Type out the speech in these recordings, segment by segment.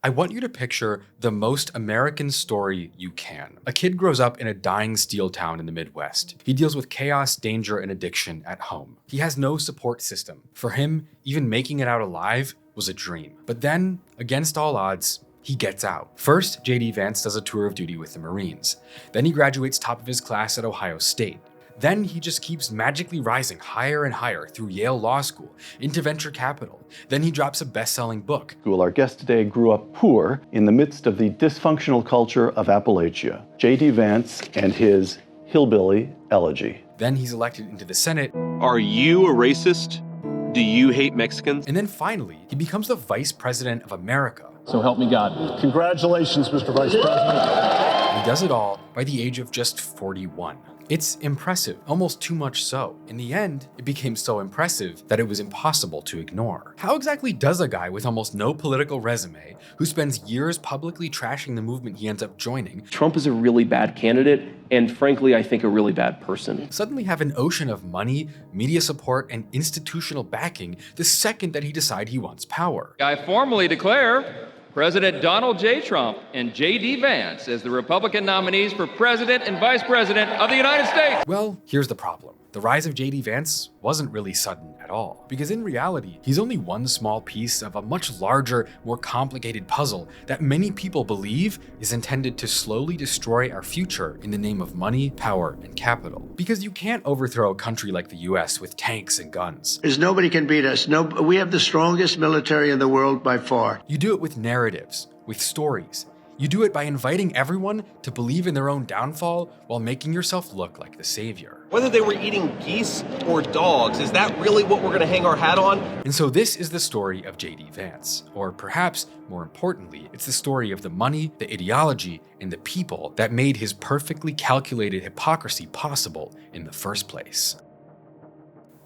I want you to picture the most American story you can. A kid grows up in a dying steel town in the Midwest. He deals with chaos, danger, and addiction at home. He has no support system. For him, even making it out alive was a dream. But then, against all odds, he gets out. First, J.D. Vance does a tour of duty with the Marines. Then he graduates top of his class at Ohio State. Then he just keeps magically rising higher and higher through Yale Law School, into venture capital. Then he drops a best-selling book. Our guest today grew up poor in the midst of the dysfunctional culture of Appalachia. J.D. Vance and his hillbilly elegy. Then he's elected into the Senate. Are you a racist? Do you hate Mexicans? And then finally, he becomes the Vice President of America. So help me God. Congratulations, Mr. Vice President. He does it all by the age of just 41. It's impressive, almost too much so. In the end, it became so impressive that it was impossible to ignore. How exactly does a guy with almost no political resume, who spends years publicly trashing the movement he ends up joining, Trump is a really bad candidate, and frankly, I think a really bad person, suddenly have an ocean of money, media support, and institutional backing the second that he decides he wants power? I formally declare President Donald J. Trump and J.D. Vance as the Republican nominees for President and Vice President of the United States. Well, here's the problem. The rise of J.D. Vance wasn't really sudden at all, because in reality, he's only one small piece of a much larger, more complicated puzzle that many people believe is intended to slowly destroy our future in the name of money, power, and capital. Because you can't overthrow a country like the US with tanks and guns. Nobody can beat us. We have the strongest military in the world by far. You do it with narratives, with stories. You do it by inviting everyone to believe in their own downfall while making yourself look like the savior. Whether they were eating geese or dogs, is that really what we're going to hang our hat on? And so this is the story of J.D. Vance. Or perhaps, more importantly, it's the story of the money, the ideology, and the people that made his perfectly calculated hypocrisy possible in the first place.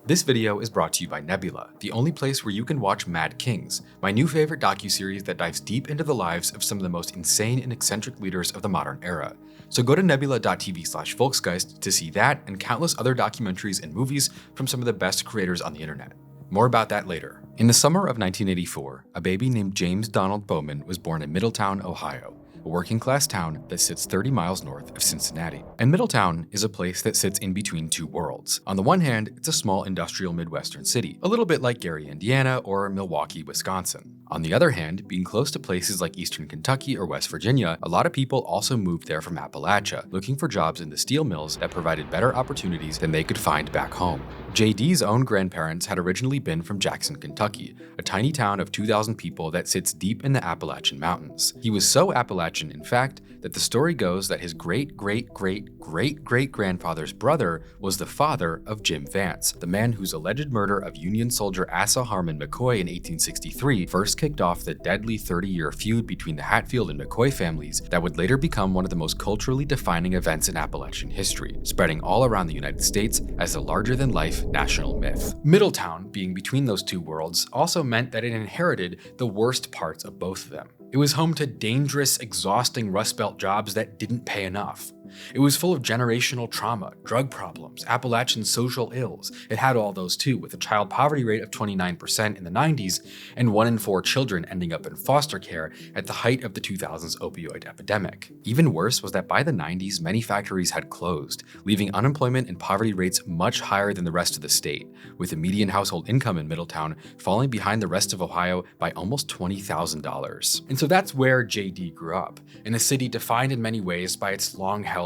This video is brought to you by Nebula, the only place where you can watch Mad Kings, my new favorite docuseries that dives deep into the lives of some of the most insane and eccentric leaders of the modern era. So go to nebula.tv/Volksgeist to see that and countless other documentaries and movies from some of the best creators on the internet. More about that later. In the summer of 1984, a baby named James Donald Bowman was born in Middletown, Ohio, a working-class town that sits 30 miles north of Cincinnati. And Middletown is a place that sits in between two worlds. On the one hand, it's a small industrial Midwestern city, a little bit like Gary, Indiana, or Milwaukee, Wisconsin. On the other hand, being close to places like Eastern Kentucky or West Virginia, a lot of people also moved there from Appalachia, looking for jobs in the steel mills that provided better opportunities than they could find back home. JD's own grandparents had originally been from Jackson, Kentucky, a tiny town of 2,000 people that sits deep in the Appalachian Mountains. He was so Appalachian, in fact, that the story goes that his great-great-great-great-great-grandfather's brother was the father of Jim Vance, the man whose alleged murder of Union soldier Asa Harmon McCoy in 1863 first kicked off the deadly 30-year feud between the Hatfield and McCoy families that would later become one of the most culturally defining events in Appalachian history, spreading all around the United States as a larger-than-life national myth. Middletown, being between those two worlds, also meant that it inherited the worst parts of both of them. It was home to dangerous, exhausting Rust Belt jobs that didn't pay enough. It was full of generational trauma, drug problems, Appalachian social ills. It had all those too, with a child poverty rate of 29% in the 90s and 1 in 4 children ending up in foster care at the height of the 2000s opioid epidemic. Even worse was that by the 90s, many factories had closed, leaving unemployment and poverty rates much higher than the rest of the state, with the median household income in Middletown falling behind the rest of Ohio by almost $20,000. And so that's where JD grew up, in a city defined in many ways by its long-held,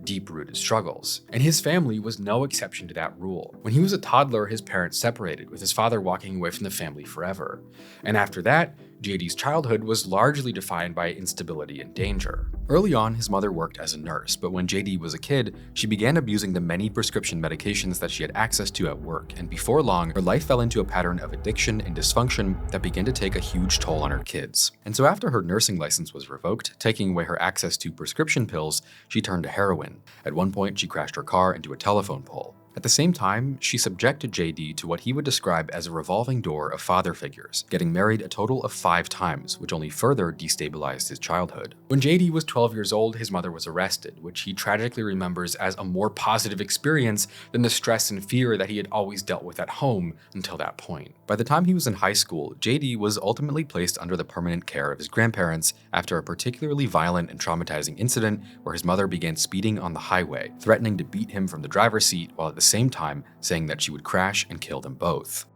deep-rooted struggles. And his family was no exception to that rule. When he was a toddler, his parents separated, with his father walking away from the family forever. And after that, JD's childhood was largely defined by instability and danger. Early on, his mother worked as a nurse, but when JD was a kid, she began abusing the many prescription medications that she had access to at work, and before long, her life fell into a pattern of addiction and dysfunction that began to take a huge toll on her kids. And so after her nursing license was revoked, taking away her access to prescription pills, she turned to heroin. At one point, she crashed her car into a telephone pole. At the same time, she subjected JD to what he would describe as a revolving door of father figures, getting married a total of 5 times, which only further destabilized his childhood. When JD was 12 years old, his mother was arrested, which he tragically remembers as a more positive experience than the stress and fear that he had always dealt with at home until that point. By the time he was in high school, JD was ultimately placed under the permanent care of his grandparents after a particularly violent and traumatizing incident where his mother began speeding on the highway, threatening to beat him from the driver's seat while at the same time saying that she would crash and kill them both.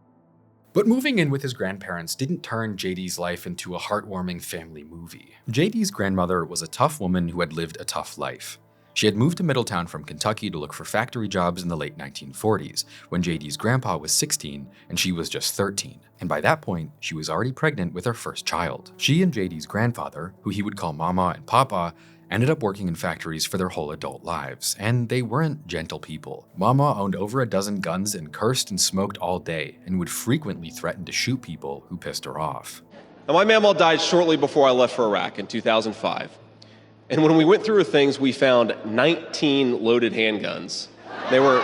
But moving in with his grandparents didn't turn JD's life into a heartwarming family movie. JD's grandmother was a tough woman who had lived a tough life. She had moved to Middletown from Kentucky to look for factory jobs in the late 1940s, when JD's grandpa was 16 and she was just 13. And by that point, she was already pregnant with her first child. She and JD's grandfather, who he would call Mama and Papa, ended up working in factories for their whole adult lives, and they weren't gentle people. Mama owned over a dozen guns and cursed and smoked all day, and would frequently threaten to shoot people who pissed her off. Now, my mama died shortly before I left for Iraq in 2005. And when we went through her things, we found 19 loaded handguns. They were...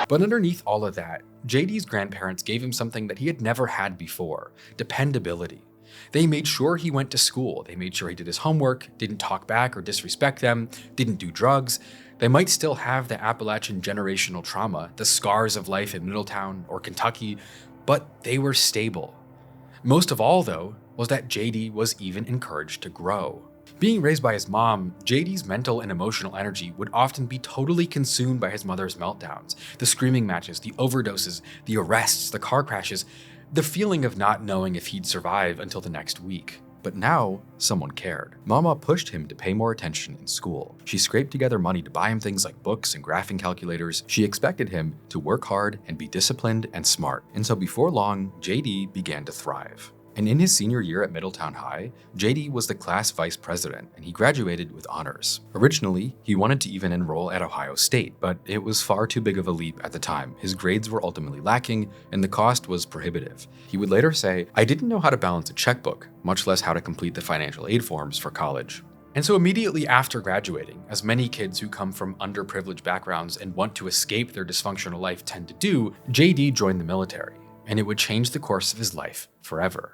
But underneath all of that, JD's grandparents gave him something that he had never had before: dependability. They made sure he went to school. They made sure he did his homework, didn't talk back or disrespect them, didn't do drugs. They might still have the Appalachian generational trauma, the scars of life in Middletown or Kentucky, but they were stable. Most of all, though, was that JD was even encouraged to grow. Being raised by his mom, JD's mental and emotional energy would often be totally consumed by his mother's meltdowns, the screaming matches, the overdoses, the arrests, the car crashes, the feeling of not knowing if he'd survive until the next week. But now, someone cared. Mama pushed him to pay more attention in school. She scraped together money to buy him things like books and graphing calculators. She expected him to work hard and be disciplined and smart. And so before long, JD began to thrive. And in his senior year at Middletown High, JD was the class vice president, and he graduated with honors. Originally, he wanted to even enroll at Ohio State, but it was far too big of a leap at the time. His grades were ultimately lacking, and the cost was prohibitive. He would later say, "I didn't know how to balance a checkbook, much less how to complete the financial aid forms for college." And so immediately after graduating, as many kids who come from underprivileged backgrounds and want to escape their dysfunctional life tend to do, JD joined the military, and it would change the course of his life forever.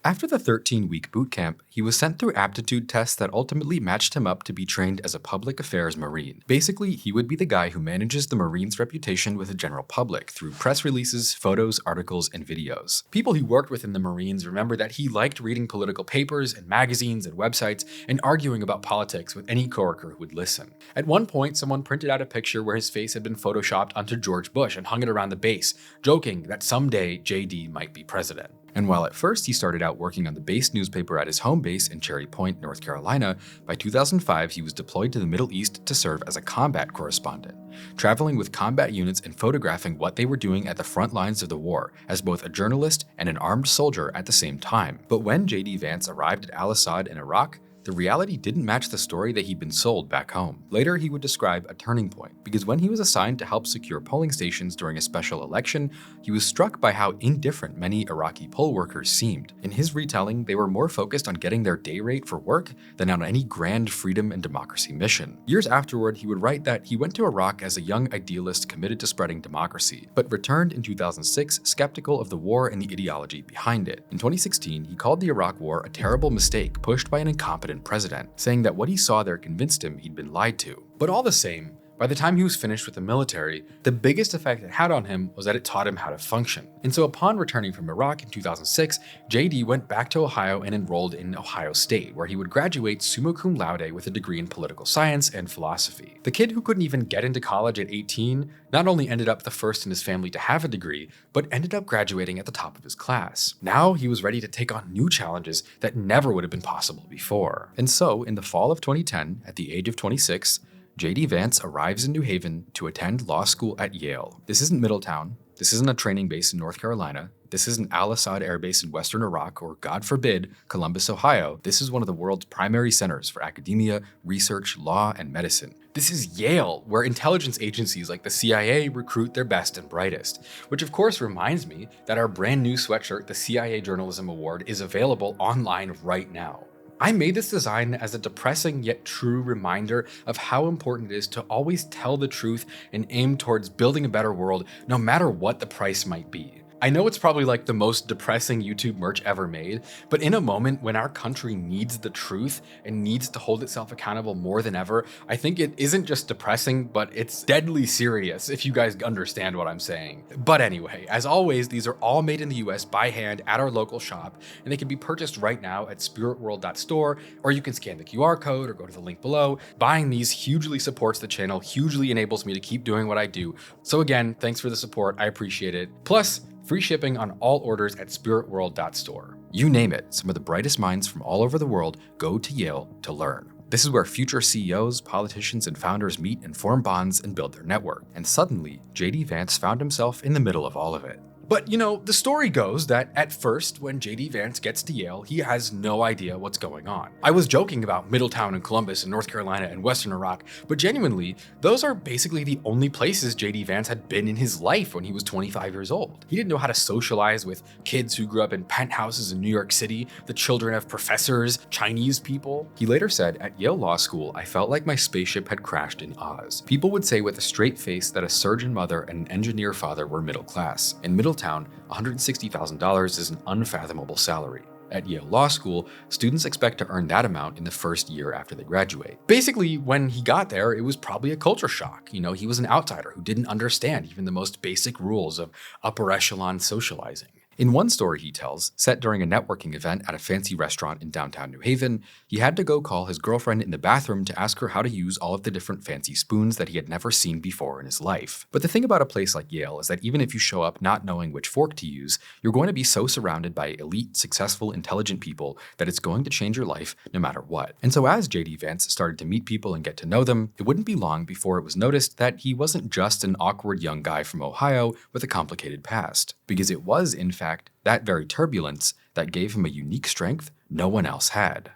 After the 13-week boot camp, he was sent through aptitude tests that ultimately matched him up to be trained as a public affairs Marine. Basically, he would be the guy who manages the Marine's reputation with the general public through press releases, photos, articles, and videos. People who worked within the Marines remember that he liked reading political papers and magazines and websites and arguing about politics with any coworker who would listen. At one point, someone printed out a picture where his face had been photoshopped onto George Bush and hung it around the base, joking that someday JD might be president. And while at first he started out working on the base newspaper at his home base in Cherry Point, North Carolina, by 2005 he was deployed to the Middle East to serve as a combat correspondent, traveling with combat units and photographing what they were doing at the front lines of the war as both a journalist and an armed soldier at the same time. But when JD Vance arrived at Al-Assad in Iraq, the reality didn't match the story that he'd been sold back home. Later, he would describe a turning point, because when he was assigned to help secure polling stations during a special election, he was struck by how indifferent many Iraqi poll workers seemed. In his retelling, they were more focused on getting their day rate for work than on any grand freedom and democracy mission. Years afterward, he would write that he went to Iraq as a young idealist committed to spreading democracy, but returned in 2006 skeptical of the war and the ideology behind it. In 2016, he called the Iraq War a terrible mistake pushed by an incompetent president, saying that what he saw there convinced him he'd been lied to. But all the same, by the time he was finished with the military, the biggest effect it had on him was that it taught him how to function. And so upon returning from Iraq in 2006, JD went back to Ohio and enrolled in Ohio State, where he would graduate summa cum laude with a degree in political science and philosophy. The kid who couldn't even get into college at 18 not only ended up the first in his family to have a degree, but ended up graduating at the top of his class. Now he was ready to take on new challenges that never would have been possible before. And so, in the fall of 2010, at the age of 26, JD Vance arrives in New Haven to attend law school at Yale. This isn't Middletown. This isn't a training base in North Carolina. This isn't Al-Assad Air Base in Western Iraq, or God forbid, Columbus, Ohio. This is one of the world's primary centers for academia, research, law, and medicine. This is Yale, where intelligence agencies like the CIA recruit their best and brightest. Which of course reminds me that our brand new sweatshirt, the CIA Journalism Award, is available online right now. I made this design as a depressing yet true reminder of how important it is to always tell the truth and aim towards building a better world, no matter what the price might be. I know it's probably like the most depressing YouTube merch ever made, but in a moment when our country needs the truth and needs to hold itself accountable more than ever, I think it isn't just depressing, but it's deadly serious, if you guys understand what I'm saying. But anyway, as always, these are all made in the US by hand at our local shop, and they can be purchased right now at spiritworld.store, or you can scan the QR code or go to the link below. Buying these hugely supports the channel, hugely enables me to keep doing what I do. So again, thanks for the support, I appreciate it. Plus, free shipping on all orders at spiritworld.store. You name it, some of the brightest minds from all over the world go to Yale to learn. This is where future CEOs, politicians, and founders meet and form bonds and build their network. And suddenly, JD Vance found himself in the middle of all of it. But you know, the story goes that at first, when JD Vance gets to Yale, he has no idea what's going on. I was joking about Middletown and Columbus and North Carolina and Western Iraq, but genuinely, those are basically the only places JD Vance had been in his life when he was 25 years old. He didn't know how to socialize with kids who grew up in penthouses in New York City, the children of professors, Chinese people. He later said, "At Yale Law School, I felt like my spaceship had crashed in Oz. People would say with a straight face that a surgeon mother and an engineer father were middle class. In Middletown, $160,000 is an unfathomable salary. At Yale Law School, students expect to earn that amount in the first year after they graduate." Basically, when he got there, it was probably a culture shock. You know, he was an outsider who didn't understand even the most basic rules of upper echelon socializing. In one story he tells, set during a networking event at a fancy restaurant in downtown New Haven, he had to go call his girlfriend in the bathroom to ask her how to use all of the different fancy spoons that he had never seen before in his life. But the thing about a place like Yale is that even if you show up not knowing which fork to use, you're going to be so surrounded by elite, successful, intelligent people that it's going to change your life no matter what. And so as JD Vance started to meet people and get to know them, it wouldn't be long before it was noticed that he wasn't just an awkward young guy from Ohio with a complicated past, because it was, in fact, that very turbulence that gave him a unique strength no one else had.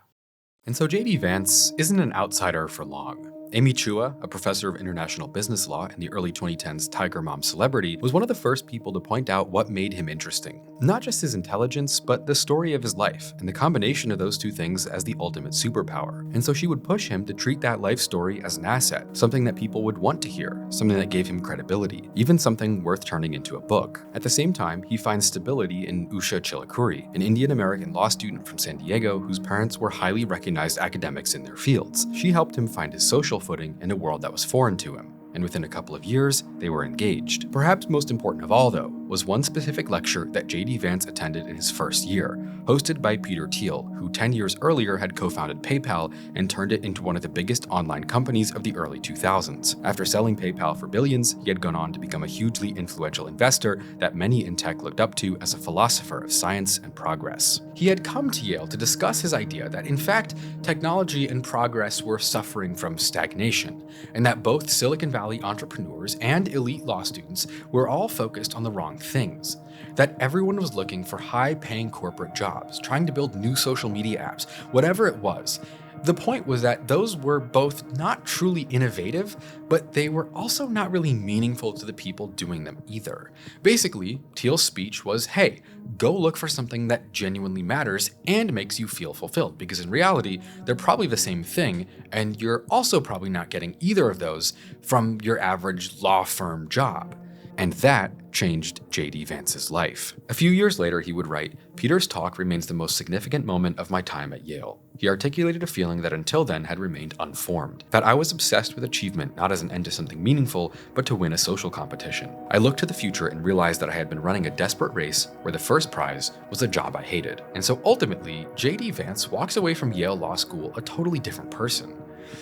And so JD Vance isn't an outsider for long. Amy Chua, a professor of international business law and the early 2010s Tiger Mom celebrity, was one of the first people to point out what made him interesting. Not just his intelligence, but the story of his life, and the combination of those two things as the ultimate superpower. And so she would push him to treat that life story as an asset, something that people would want to hear, something that gave him credibility, even something worth turning into a book. At the same time, he finds stability in Usha Chilakuri, an Indian-American law student from San Diego whose parents were highly recognized academics in their fields. She helped him find his social footing in a world that was foreign to him, and within a couple of years, they were engaged. Perhaps most important of all, though, was one specific lecture that JD Vance attended in his first year, hosted by Peter Thiel, who 10 years earlier had co-founded PayPal and turned it into one of the biggest online companies of the early 2000s. After selling PayPal for billions, he had gone on to become a hugely influential investor that many in tech looked up to as a philosopher of science and progress. He had come to Yale to discuss his idea that, in fact, technology and progress were suffering from stagnation, and that both Silicon Valley entrepreneurs and elite law students were all focused on the wrong things. That everyone was looking for high-paying corporate jobs, trying to build new social media apps, whatever it was. The point was that those were both not truly innovative, but they were also not really meaningful to the people doing them either. Basically, Thiel's speech was, hey, go look for something that genuinely matters and makes you feel fulfilled, because in reality, they're probably the same thing, and you're also probably not getting either of those from your average law firm job. And that changed JD Vance's life. A few years later, he would write, "Peter's talk remains the most significant moment of my time at Yale. He articulated a feeling that until then had remained unformed, that I was obsessed with achievement not as an end to something meaningful, but to win a social competition. I looked to the future and realized that I had been running a desperate race where the first prize was a job I hated." And so ultimately, JD Vance walks away from Yale Law School a totally different person.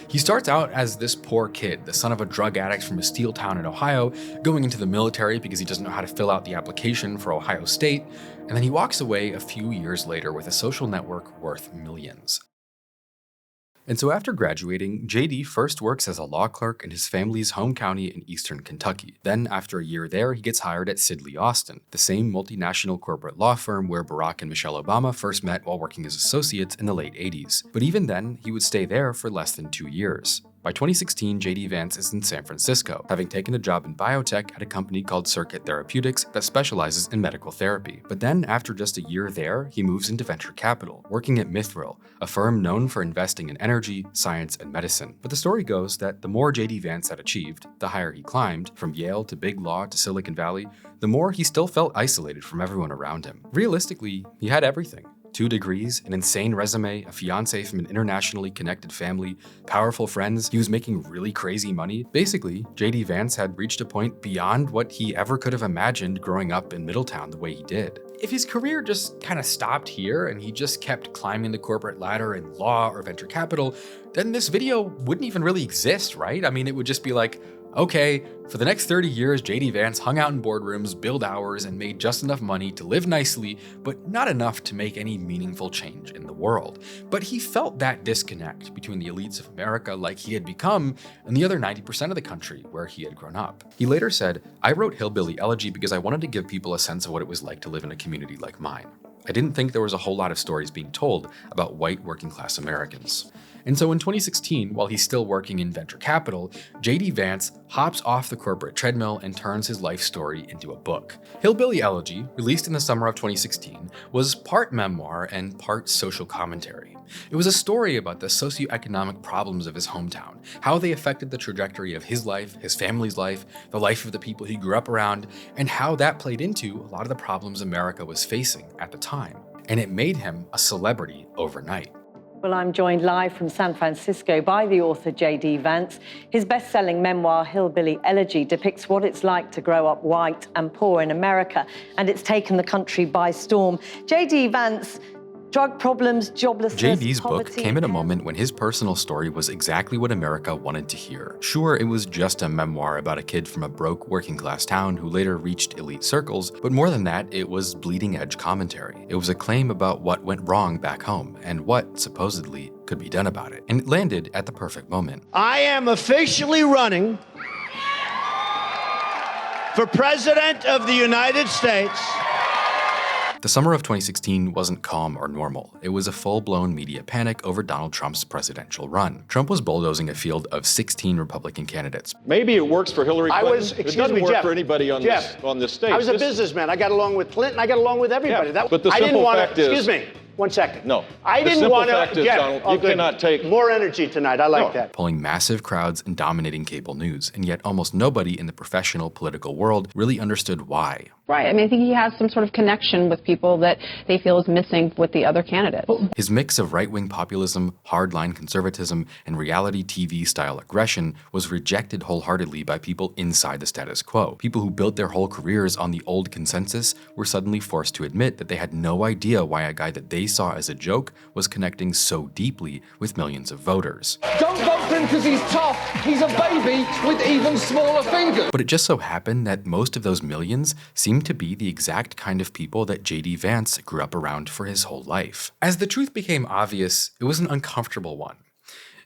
He starts out as this poor kid, the son of a drug addict from a steel town in Ohio, going into the military because he doesn't know how to fill out the application for Ohio State, and then he walks away a few years later with a social network worth millions. And so after graduating, JD first works as a law clerk in his family's home county in eastern Kentucky. Then after a year there, he gets hired at Sidley Austin, the same multinational corporate law firm where Barack and Michelle Obama first met while working as associates in the late 80s. But even then, he would stay there for less than 2 years. By 2016, J.D. Vance is in San Francisco, having taken a job in biotech at a company called Circuit Therapeutics that specializes in medical therapy. But then, after just a year there, he moves into venture capital, working at Mithril, a firm known for investing in energy, science, and medicine. But the story goes that the more J.D. Vance had achieved, the higher he climbed, from Yale to big law to Silicon Valley, the more he still felt isolated from everyone around him. Realistically, he had everything. 2 degrees, an insane resume, a fiance from an internationally connected family, powerful friends, he was making really crazy money. Basically, J.D. Vance had reached a point beyond what he ever could have imagined growing up in Middletown the way he did. If his career just kind of stopped here and he just kept climbing the corporate ladder in law or venture capital, then this video wouldn't even really exist, right? I mean, it would just be like, okay, for the next 30 years, J.D. Vance hung out in boardrooms, billed hours, and made just enough money to live nicely, but not enough to make any meaningful change in the world. But he felt that disconnect between the elites of America like he had become and the other 90% of the country where he had grown up. He later said, "I wrote Hillbilly Elegy because I wanted to give people a sense of what it was like to live in a community like mine. I didn't think there was a whole lot of stories being told about white working class Americans." And so in 2016, while he's still working in venture capital, J.D. Vance hops off the corporate treadmill and turns his life story into a book. Hillbilly Elegy, released in the summer of 2016, was part memoir and part social commentary. It was a story about the socioeconomic problems of his hometown, how they affected the trajectory of his life, his family's life, the life of the people he grew up around, and how that played into a lot of the problems America was facing at the time. And it made him a celebrity overnight. Well, I'm joined live from San Francisco by the author J.D. Vance. His best-selling memoir, Hillbilly Elegy, depicts what it's like to grow up white and poor in America, and it's taken the country by storm. J.D. Vance, drug problems, joblessness, JD's poverty, book came at a moment when his personal story was exactly what America wanted to hear. Sure, it was just a memoir about a kid from a broke working-class town who later reached elite circles, but more than that, it was bleeding-edge commentary. It was a claim about what went wrong back home and what, supposedly, could be done about it. And it landed at the perfect moment. I am officially running for President of the United States. The summer of 2016 wasn't calm or normal. It was a full-blown media panic over Donald Trump's presidential run. Trump was bulldozing a field of 16 Republican candidates. Maybe it works for Hillary Clinton. It doesn't work Jeff, for anybody on this stage. I was a businessman. I got along with Clinton. I got along with everybody. Yeah, but the simple fact is... Excuse me. 1 second. No. I didn't want to. Donald, you cannot take more energy tonight. I like that. Pulling massive crowds and dominating cable news, and yet almost nobody in the professional political world really understood why. Right. I mean, I think he has some sort of connection with people that they feel is missing with the other candidates. His mix of right-wing populism, hardline conservatism, and reality TV-style aggression was rejected wholeheartedly by people inside the status quo. People who built their whole careers on the old consensus were suddenly forced to admit that they had no idea why a guy that they saw as a joke was connecting so deeply with millions of voters. Don't vote for him because he's tough. He's a baby with even smaller fingers. But it just so happened that most of those millions seemed to be the exact kind of people that J.D. Vance grew up around for his whole life. As the truth became obvious, it was an uncomfortable one.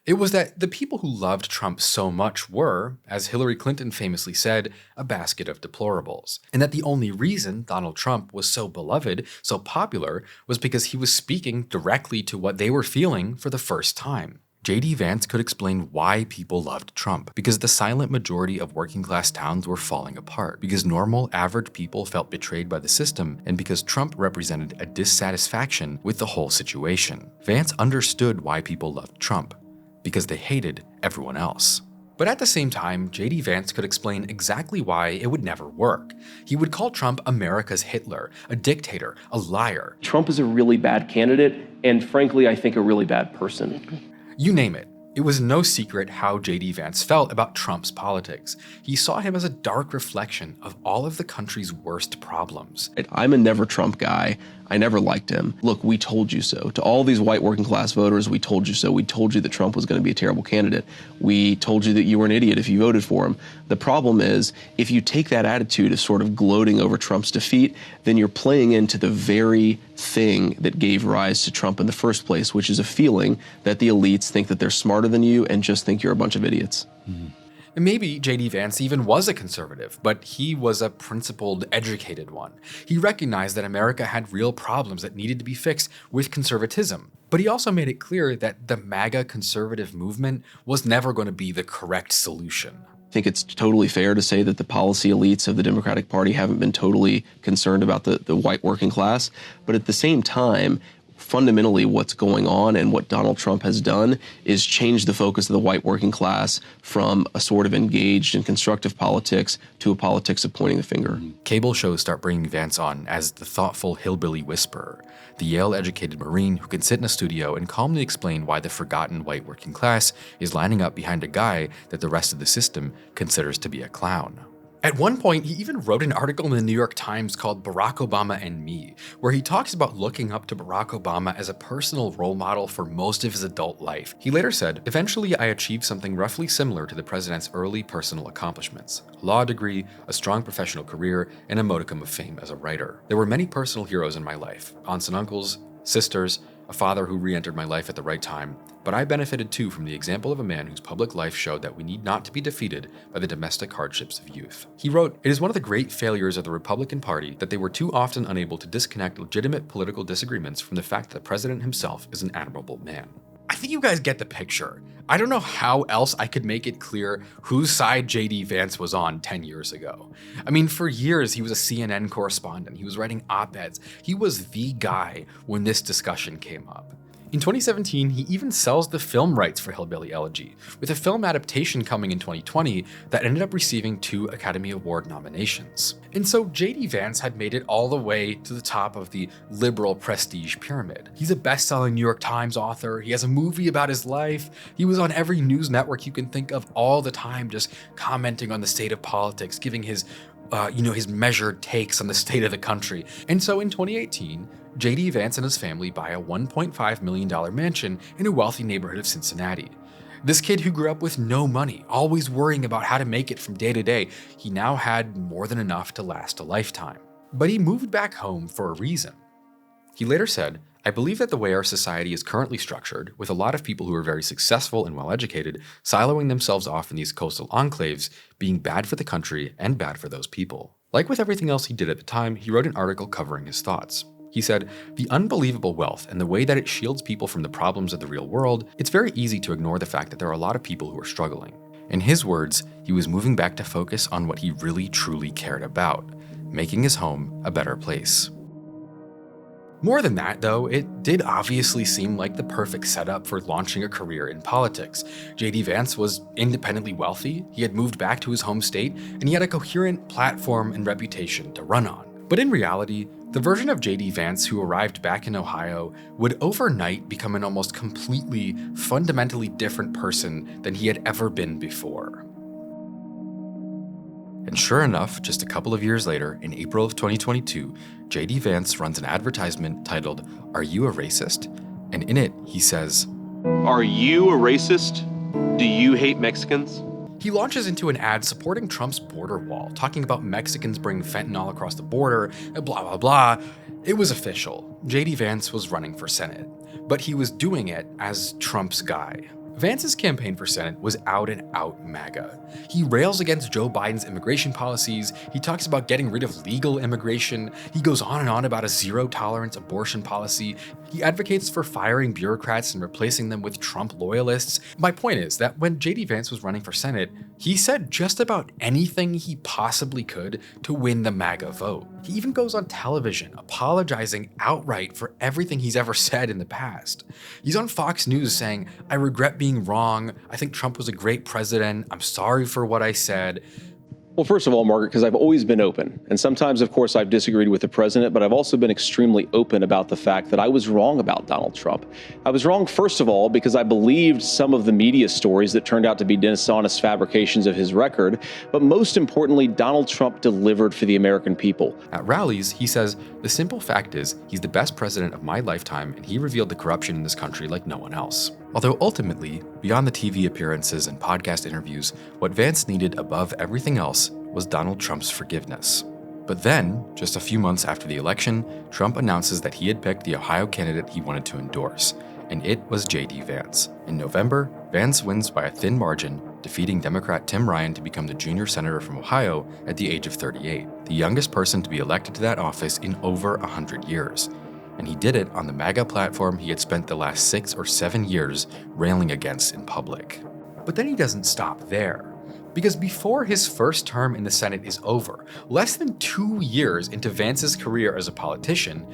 It was that the people who loved Trump so much were, as Hillary Clinton famously said, a basket of deplorables. And that the only reason Donald Trump was so beloved, so popular, was because he was speaking directly to what they were feeling for the first time. J.D. Vance could explain why people loved Trump, because the silent majority of working-class towns were falling apart, because normal, average people felt betrayed by the system, and because Trump represented a dissatisfaction with the whole situation. Vance understood why people loved Trump, because they hated everyone else. But at the same time, J.D. Vance could explain exactly why it would never work. He would call Trump America's Hitler, a dictator, a liar. Trump is a really bad candidate, and frankly, I think a really bad person. You name it. It was no secret how J.D. Vance felt about Trump's politics. He saw him as a dark reflection of all of the country's worst problems. I'm a never Trump guy. I never liked him. Look, we told you so. To all these white working class voters, we told you so. We told you that Trump was going to be a terrible candidate. We told you that you were an idiot if you voted for him. The problem is, if you take that attitude of sort of gloating over Trump's defeat, then you're playing into the very thing that gave rise to Trump in the first place, which is a feeling that the elites think that they're smarter than you and just think you're a bunch of idiots. And maybe J.D. Vance even was a conservative, but he was a principled, educated one. He recognized that America had real problems that needed to be fixed with conservatism. But he also made it clear that the MAGA conservative movement was never going to be the correct solution. I think it's totally fair to say that the policy elites of the Democratic Party haven't been totally concerned about the white working class. But at the same time, fundamentally what's going on and what Donald Trump has done is change the focus of the white working class from a sort of engaged and constructive politics to a politics of pointing the finger. Cable shows start bringing Vance on as the thoughtful hillbilly whisperer, the Yale-educated Marine who can sit in a studio and calmly explain why the forgotten white working class is lining up behind a guy that the rest of the system considers to be a clown. At one point, he even wrote an article in the New York Times called Barack Obama and Me, where he talks about looking up to Barack Obama as a personal role model for most of his adult life. He later said, "Eventually, I achieved something roughly similar to the president's early personal accomplishments. A law degree, a strong professional career, and a modicum of fame as a writer. There were many personal heroes in my life, aunts and uncles, sisters, a father who re-entered my life at the right time, but I benefited too from the example of a man whose public life showed that we need not to be defeated by the domestic hardships of youth." He wrote, "It is one of the great failures of the Republican Party that they were too often unable to disconnect legitimate political disagreements from the fact that the president himself is an admirable man." I think you guys get the picture. I don't know how else I could make it clear whose side J.D. Vance was on 10 years ago. I mean, for years, he was a CNN correspondent. He was writing op-eds. He was the guy when this discussion came up. In 2017, he even sells the film rights for Hillbilly Elegy, with a film adaptation coming in 2020 that ended up receiving 2 Academy Award nominations. And so J.D. Vance had made it all the way to the top of the liberal prestige pyramid. He's a best-selling New York Times author. He has a movie about his life. He was on every news network you can think of all the time, just commenting on the state of politics, giving his measured takes on the state of the country. And so in 2018, J.D. Vance and his family buy a $1.5 million mansion in a wealthy neighborhood of Cincinnati. This kid who grew up with no money, always worrying about how to make it from day to day, he now had more than enough to last a lifetime. But he moved back home for a reason. He later said, "I believe that the way our society is currently structured, with a lot of people who are very successful and well-educated, siloing themselves off in these coastal enclaves, being bad for the country and bad for those people." Like with everything else he did at the time, he wrote an article covering his thoughts. He said, "The unbelievable wealth and the way that it shields people from the problems of the real world, it's very easy to ignore the fact that there are a lot of people who are struggling." In his words, he was moving back to focus on what he really truly cared about, making his home a better place. More than that, though, it did obviously seem like the perfect setup for launching a career in politics. J.D. Vance was independently wealthy, he had moved back to his home state, and he had a coherent platform and reputation to run on. But in reality, the version of J.D. Vance who arrived back in Ohio would overnight become an almost completely, fundamentally different person than he had ever been before. And sure enough, just a couple of years later, in April of 2022, J.D. Vance runs an advertisement titled, "Are You a Racist?" And in it, he says, "Are you a racist? Do you hate Mexicans?" He launches into an ad supporting Trump's border wall, talking about Mexicans bringing fentanyl across the border, and blah, blah, blah. It was official. J.D. Vance was running for Senate, but he was doing it as Trump's guy. Vance's campaign for Senate was out and out MAGA. He rails against Joe Biden's immigration policies, he talks about getting rid of legal immigration, he goes on and on about a zero-tolerance abortion policy, he advocates for firing bureaucrats and replacing them with Trump loyalists. My point is that when J.D. Vance was running for Senate, he said just about anything he possibly could to win the MAGA vote. He even goes on television apologizing outright for everything he's ever said in the past. He's on Fox News saying, "I regret being wrong. I think Trump was a great president. I'm sorry for what I said." Well, first of all, Margaret, because I've always been open. And sometimes, of course, I've disagreed with the president, but I've also been extremely open about the fact that I was wrong about Donald Trump. I was wrong, first of all, because I believed some of the media stories that turned out to be dishonest fabrications of his record. But most importantly, Donald Trump delivered for the American people. At rallies, he says, "The simple fact is, he's the best president of my lifetime, and he revealed the corruption in this country like no one else." Although ultimately, beyond the TV appearances and podcast interviews, what Vance needed above everything else was Donald Trump's forgiveness. But then, just a few months after the election, Trump announces that he had picked the Ohio candidate he wanted to endorse, and it was J.D. Vance. In November, Vance wins by a thin margin, defeating Democrat Tim Ryan to become the junior senator from Ohio at the age of 38, the youngest person to be elected to that office in over 100 years. And he did it on the MAGA platform he had spent the last 6 or 7 years railing against in public. But then he doesn't stop there. Because before his first term in the Senate is over, less than 2 years into Vance's career as a politician,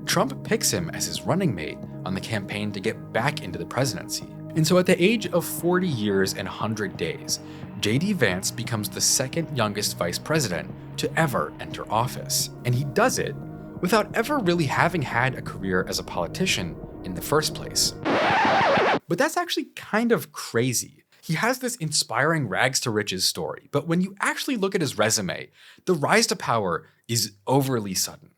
Trump picks him as his running mate on the campaign to get back into the presidency. And so at the age of 40 years and 100 days, J.D. Vance becomes the second youngest vice president to ever enter office. And he does it without ever really having had a career as a politician in the first place. But that's actually kind of crazy. He has this inspiring rags to riches story, but when you actually look at his resume, the rise to power is overly sudden.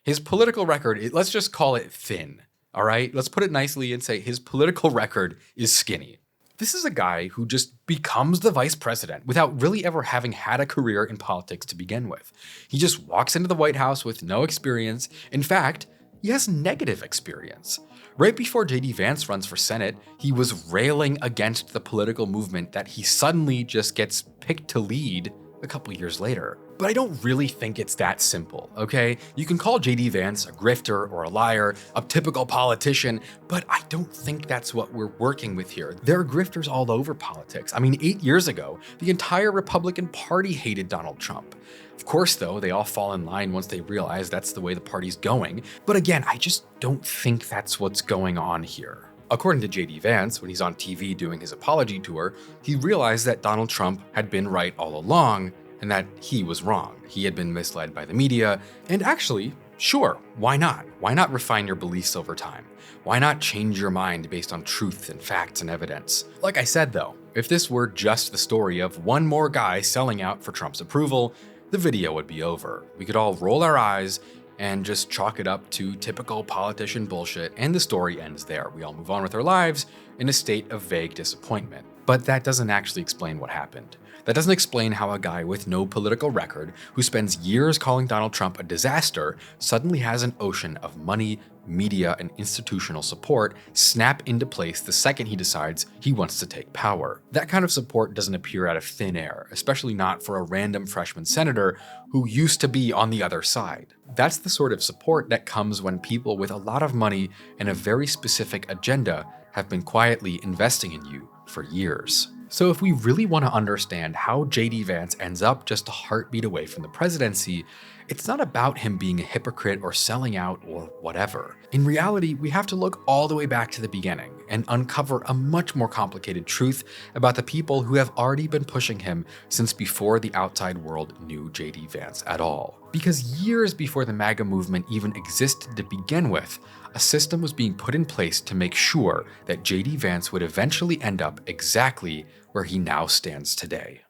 His political record, let's just call it thin, all right? Let's put it nicely and say his political record is skinny. This is a guy who just becomes the vice president without really ever having had a career in politics to begin with. He just walks into the White House with no experience. In fact, he has negative experience. Right before J.D. Vance runs for Senate, he was railing against the political movement that he suddenly just gets picked to lead a couple years later. But I don't really think it's that simple, okay? You can call J.D. Vance a grifter or a liar, a typical politician, but I don't think that's what we're working with here. There are grifters all over politics. I mean, 8 years ago, the entire Republican Party hated Donald Trump. Of course, though, they all fall in line once they realize that's the way the party's going. But again, I just don't think that's what's going on here. According to J.D. Vance, when he's on TV doing his apology tour, he realized that Donald Trump had been right all along and that he was wrong. He had been misled by the media, and actually, sure, why not? Why not refine your beliefs over time? Why not change your mind based on truth and facts and evidence? Like I said though, if this were just the story of one more guy selling out for Trump's approval, the video would be over. We could all roll our eyes and just chalk it up to typical politician bullshit, and the story ends there. We all move on with our lives in a state of vague disappointment. But that doesn't actually explain what happened. That doesn't explain how a guy with no political record, who spends years calling Donald Trump a disaster, suddenly has an ocean of money, media, and institutional support snap into place the second he decides he wants to take power. That kind of support doesn't appear out of thin air, especially not for a random freshman senator who used to be on the other side. That's the sort of support that comes when people with a lot of money and a very specific agenda have been quietly investing in you for years. So if we really want to understand how J.D. Vance ends up just a heartbeat away from the presidency, it's not about him being a hypocrite or selling out or whatever. In reality, we have to look all the way back to the beginning and uncover a much more complicated truth about the people who have already been pushing him since before the outside world knew J.D. Vance at all. Because years before the MAGA movement even existed to begin with, a system was being put in place to make sure that J.D. Vance would eventually end up exactly where he now stands today.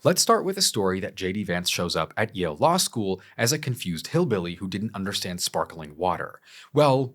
Let's start with a story that J.D. Vance shows up at Yale Law School as a confused hillbilly who didn't understand sparkling water. Well,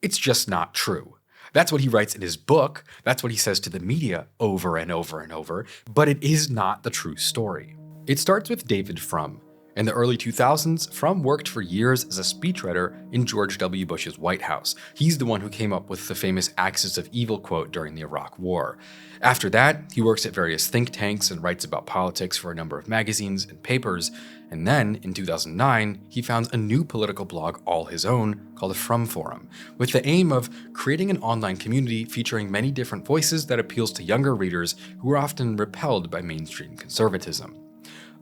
it's just not true. That's what he writes in his book, that's what he says to the media over and over and over, but it is not the true story. It starts with David Frum. In the early 2000s, Frum worked for years as a speechwriter in George W. Bush's White House. He's the one who came up with the famous Axis of Evil quote during the Iraq War. After that, he works at various think tanks and writes about politics for a number of magazines and papers. And then, in 2009, he founds a new political blog all his own called the Frum Forum, with the aim of creating an online community featuring many different voices that appeals to younger readers who are often repelled by mainstream conservatism.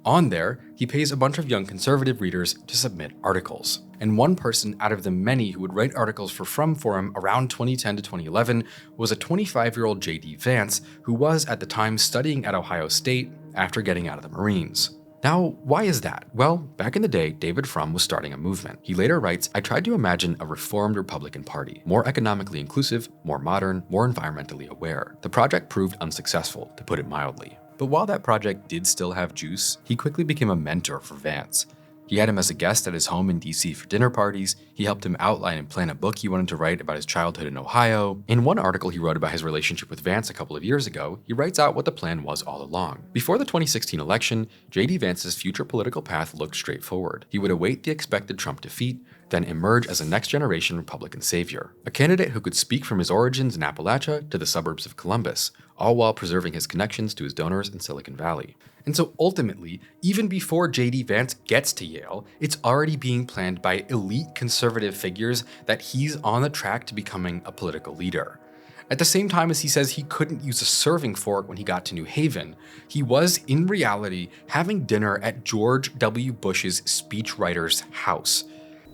On there, he pays a bunch of young conservative readers to submit articles. And one person out of the many who would write articles for Frum Forum around 2010 to 2011 was a 25-year-old J.D. Vance, who was at the time studying at Ohio State after getting out of the Marines. Now, why is that? Well, back in the day, David Frum was starting a movement. He later writes, "I tried to imagine a reformed Republican Party, more economically inclusive, more modern, more environmentally aware. The project proved unsuccessful, to put it mildly." But while that project did still have juice, he quickly became a mentor for Vance. He had him as a guest at his home in DC for dinner parties. He helped him outline and plan a book he wanted to write about his childhood in Ohio. In one article he wrote about his relationship with Vance a couple of years ago, he writes out what the plan was all along. Before the 2016 election, J.D. Vance's future political path looked straightforward. He would await the expected Trump defeat, then emerge as a next-generation Republican savior, a candidate who could speak from his origins in Appalachia to the suburbs of Columbus, all while preserving his connections to his donors in Silicon Valley. And so ultimately, even before J.D. Vance gets to Yale, it's already being planned by elite conservative figures that he's on the track to becoming a political leader. At the same time as he says he couldn't use a serving fork when he got to New Haven, he was, in reality, having dinner at George W. Bush's speechwriter's house.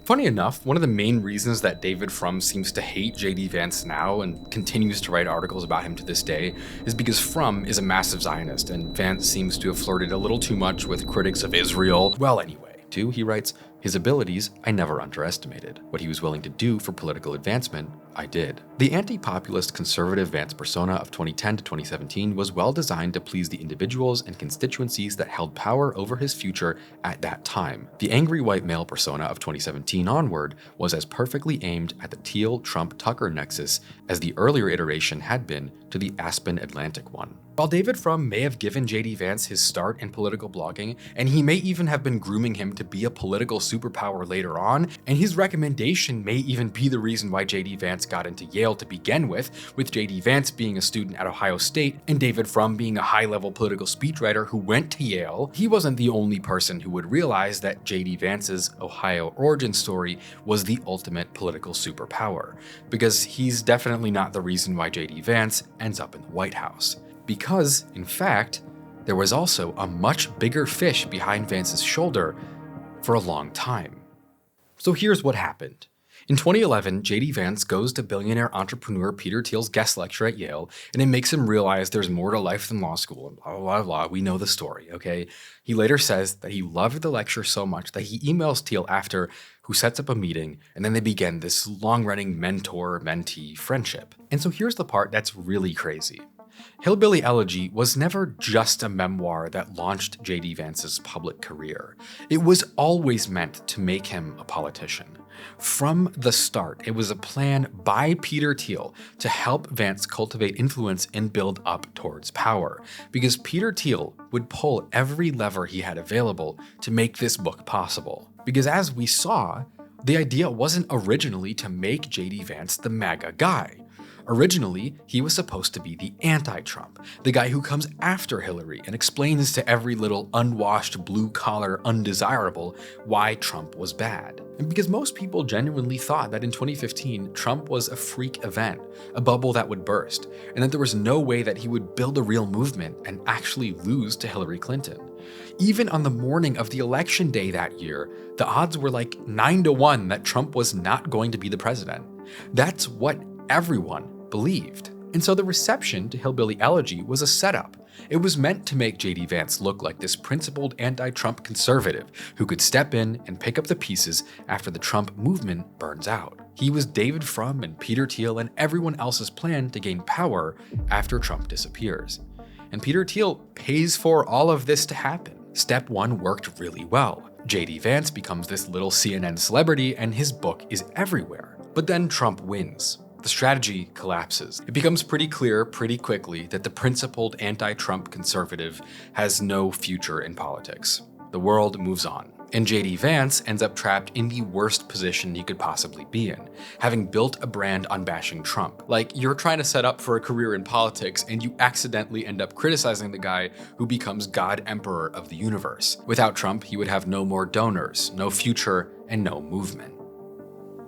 Funny enough, one of the main reasons that David Frum seems to hate J.D. Vance now and continues to write articles about him to this day is because Frum is a massive Zionist, and Vance seems to have flirted a little too much with critics of Israel. Well, anyway, too, he writes, his abilities I never underestimated. What he was willing to do for political advancement, I did. The anti-populist conservative Vance persona of 2010 to 2017 was well designed to please the individuals and constituencies that held power over his future at that time. The angry white male persona of 2017 onward was as perfectly aimed at the Thiel-Trump-Tucker nexus as the earlier iteration had been to the Aspen-Atlantic one. While David Frum may have given J.D. Vance his start in political blogging, and he may even have been grooming him to be a political superpower later on, and his recommendation may even be the reason why J.D. Vance got into Yale to begin with J.D. Vance being a student at Ohio State and David Frum being a high-level political speechwriter who went to Yale, he wasn't the only person who would realize that J.D. Vance's Ohio origin story was the ultimate political superpower, because he's definitely not the reason why J.D. Vance ends up in the White House. Because, in fact, there was also a much bigger fish behind Vance's shoulder for a long time. So here's what happened. In 2011, J.D. Vance goes to billionaire entrepreneur Peter Thiel's guest lecture at Yale, and it makes him realize there's more to life than law school, and blah, blah, blah, blah. We know the story, okay? He later says that he loved the lecture so much that he emails Thiel after, who sets up a meeting, and then they begin this long-running mentor-mentee friendship. And so here's the part that's really crazy. Hillbilly Elegy was never just a memoir that launched J.D. Vance's public career. It was always meant to make him a politician. From the start, it was a plan by Peter Thiel to help Vance cultivate influence and build up towards power, because Peter Thiel would pull every lever he had available to make this book possible. Because as we saw, the idea wasn't originally to make J.D. Vance the MAGA guy. Originally, he was supposed to be the anti-Trump, the guy who comes after Hillary and explains to every little unwashed, blue-collar undesirable why Trump was bad. And because most people genuinely thought that in 2015, Trump was a freak event, a bubble that would burst, and that there was no way that he would build a real movement and actually lose to Hillary Clinton. Even on the morning of the election day that year, the odds were like 9-1 that Trump was not going to be the president. That's what everyone believed. And so the reception to Hillbilly Elegy was a setup. It was meant to make J.D. Vance look like this principled anti-Trump conservative who could step in and pick up the pieces after the Trump movement burns out. He was David Frum and Peter Thiel and everyone else's plan to gain power after Trump disappears. And Peter Thiel pays for all of this to happen. Step 1 worked really well. J.D. Vance becomes this little CNN celebrity and his book is everywhere. But then Trump wins. The strategy collapses. It becomes pretty clear pretty quickly that the principled anti-Trump conservative has no future in politics. The world moves on. And J.D. Vance ends up trapped in the worst position he could possibly be in, having built a brand on bashing Trump. Like, you're trying to set up for a career in politics and you accidentally end up criticizing the guy who becomes God Emperor of the universe. Without Trump, he would have no more donors, no future, and no movement.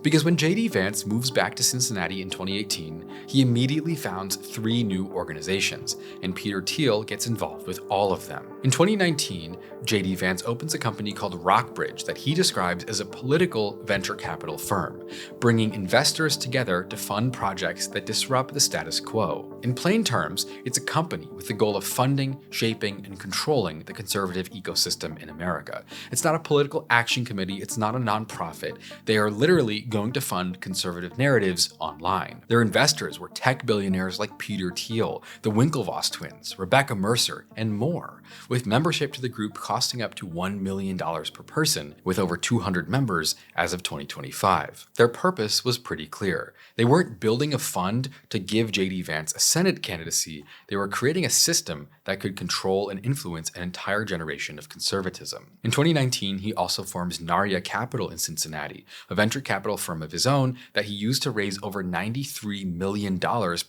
Because when J.D. Vance moves back to Cincinnati in 2018, he immediately founds 3 new organizations, and Peter Thiel gets involved with all of them. In 2019, J.D. Vance opens a company called Rockbridge that he describes as a political venture capital firm, bringing investors together to fund projects that disrupt the status quo. In plain terms, it's a company with the goal of funding, shaping, and controlling the conservative ecosystem in America. It's not a political action committee, it's not a nonprofit. They are literally going to fund conservative narratives online. Their investors were tech billionaires like Peter Thiel, the Winklevoss twins, Rebecca Mercer, and more, with membership to the group costing up to $1 million per person, with over 200 members as of 2025. Their purpose was pretty clear. They weren't building a fund to give J.D. Vance a Senate candidacy, they were creating a system that could control and influence an entire generation of conservatism. In 2019, he also forms Narya Capital in Cincinnati, a venture capital firm of his own that he used to raise over $93 million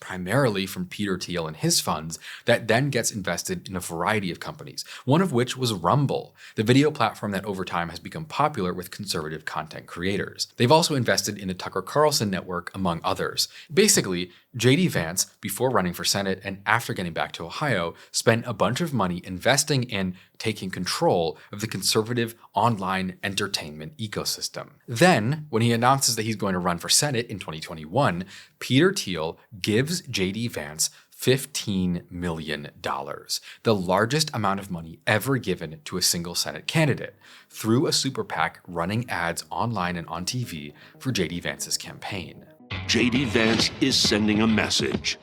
primarily from Peter Thiel and his funds that then gets invested in a variety of companies, one of which was Rumble, the video platform that over time has become popular with conservative content creators. They've also invested in the Tucker Carlson network, among others. Basically, J.D. Vance, before running for Senate and after getting back to Ohio, spent a bunch of money investing in taking control of the conservative online entertainment ecosystem. Then, when he announces that he's going to run for Senate in 2021, Peter Thiel gives J.D. Vance $15 million, the largest amount of money ever given to a single Senate candidate, through a super PAC running ads online and on TV for J.D. Vance's campaign. J.D. Vance is sending a message.